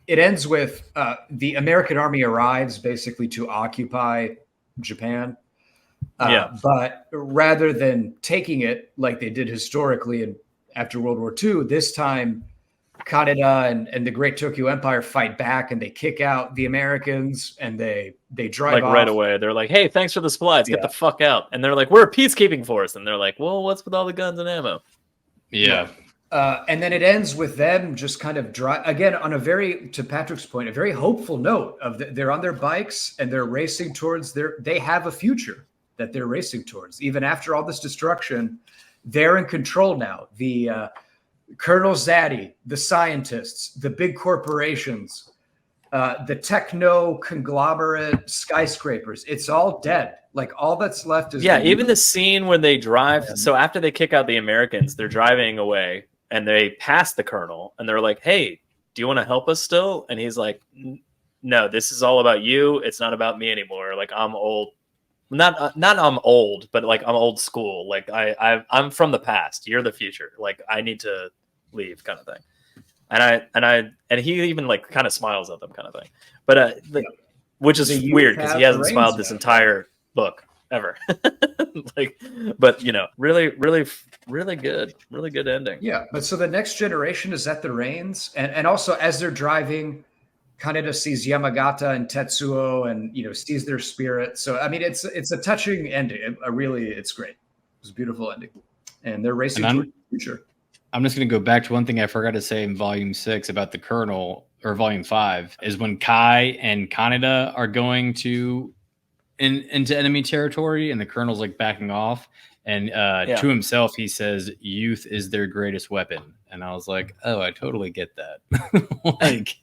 it ends with the American army arrives basically to occupy Japan. But rather than taking it like they did historically and after World War II, this time Kaneda and the Great Tokyo Empire fight back, and they kick out the Americans, and they drive off right away. They're like, "Hey, thanks for the supplies. Get the fuck out!" And they're like, "We're a peacekeeping force," and they're like, "Well, what's with all the guns and ammo?" And then it ends with them just kind of again on a very, to Patrick's point, a very hopeful note of they're on their bikes and they're racing towards they have a future that they're racing towards. Even after all this destruction, they're in control now. Colonel Zaddy, the scientists, the big corporations, the techno conglomerate skyscrapers. It's all dead. Like all that's left is even the scene when they drive. So after they kick out the Americans, they're driving away and they pass the colonel and they're like, "Hey, do you want to help us still?" And he's like, "No, this is all about you. It's not about me anymore. Like I'm old." Not I'm old, but like I'm old school. Like I'm from the past. You're the future. Like I need to leave, kind of thing. And he even like kind of smiles at them, kind of thing. But which is weird because he hasn't smiled this entire book ever. Like, but really good ending. Yeah, but so the next generation is at the reins, and also as they're driving, Kaneda sees Yamagata and Tetsuo, and sees their spirit. So I mean, it's a touching ending. It's great. It's a beautiful ending, and they're racing towards the future. I'm just going to go back to one thing I forgot to say in Volume 6 about the Colonel, or Volume 5, is when Kai and Kaneda are going into enemy territory, and the Colonel's like backing off, and to himself he says, "Youth is their greatest weapon." And I was like, oh, I totally get that. Like,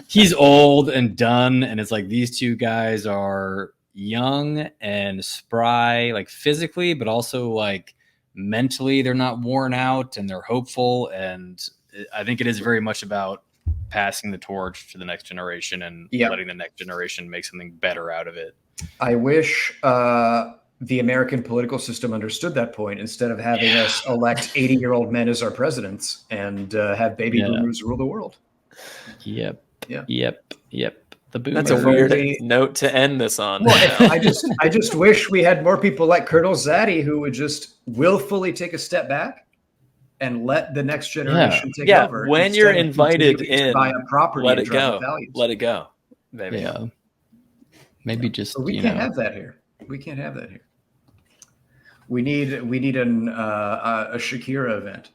he's old and done, and it's like these two guys are young and spry, like physically, but also like mentally they're not worn out, and they're hopeful. And I think it is very much about passing the torch to the next generation and letting the next generation make something better out of it. I wish the American political system understood that point, instead of having us elect 80-year-old men as our presidents and have baby boomers rule the world. Yep. The boomers. That's a weird note to end this on. Well, I just wish we had more people like Colonel Zaddy who would just willfully take a step back and let the next generation take over. When you're invited in, buy a property, let it go. Let it go. Maybe. Yeah. Maybe just. But we can't have that here. We can't have that here. We need a Shakira event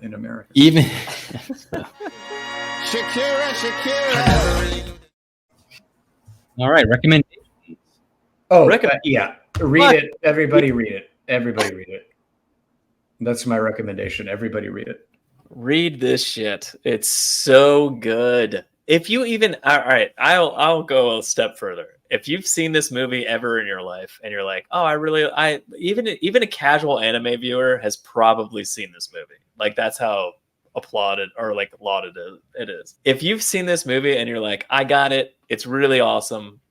in America. Even Shakira. All right, recommendations. Oh, read it. Everybody read it. Everybody read it. That's my recommendation. Everybody read it. Read this shit. It's so good. If you even, all right, I'll go a step further. If you've seen this movie ever in your life and you're like, oh, even a casual anime viewer has probably seen this movie. Like that's how applauded or like lauded it is. If you've seen this movie and you're like, I got it, it's really awesome,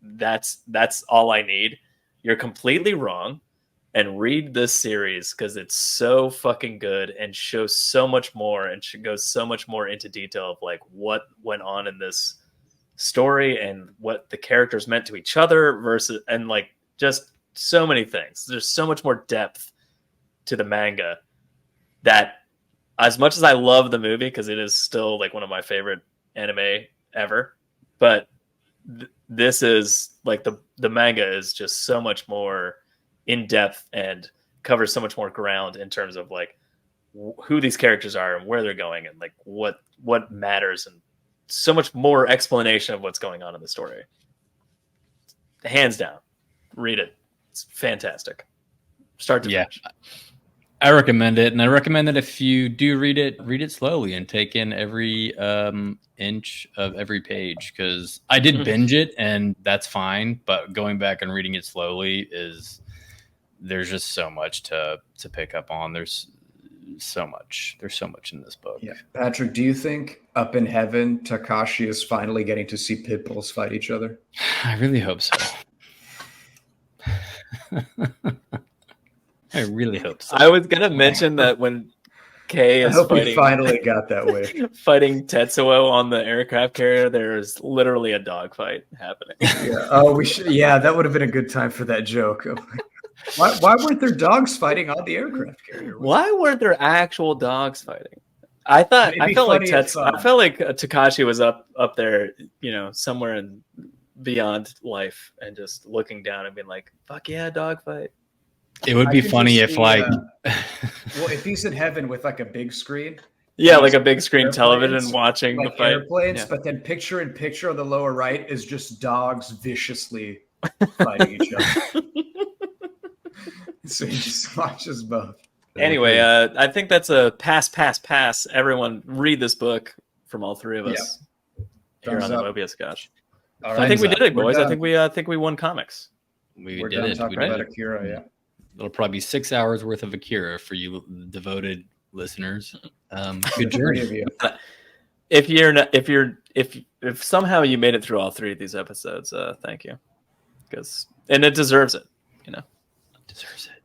that's all I need, you're completely wrong. And read this series because it's so fucking good and shows so much more and goes so much more into detail of like what went on in this story and what the characters meant to each other versus, and like just so many things. There's so much more depth to the manga that, as much as I love the movie because it is still like one of my favorite anime ever, but this is like the manga is just so much more in depth and covers so much more ground in terms of like who these characters are and where they're going and like what matters, and so much more explanation of what's going on in the story. Hands down, read it. It's fantastic. Start to finish. I recommend it, and I recommend that if you do read it slowly and take in every inch of every page, because I did binge it, and that's fine. But going back and reading it slowly there's just so much to pick up on. There's so much in this book. Yeah, Patrick, do you think up in heaven Takashi is finally getting to see pit bulls fight each other? I really hope so. I really hope so. I was gonna mention that when Kay is he finally got that way. Fighting Tetsuo on the aircraft carrier, there's literally a dogfight happening. Yeah. Oh, that would have been a good time for that joke. Why weren't there dogs fighting on the aircraft carrier? Why weren't there actual dogs fighting? I felt like Takashi was up there, somewhere in beyond life, and just looking down and being like, "Fuck yeah, dogfight." It would be funny if if he's in heaven with like a big screen. Yeah, like a big screen television watching the fight. Airplanes, but then picture in picture on the lower right is just dogs viciously fighting each other. So he just watches both. Anyway, I think that's a pass. Everyone read this book from all three of us here on the Mobius Couch. I think we did it, boys. I think we won comics. We're did it. Talking about Akira, yeah. It'll probably be 6 hours worth of Akira for you devoted listeners. Good journey. If somehow you made it through all three of these episodes, thank you, and it deserves it. Deserves it.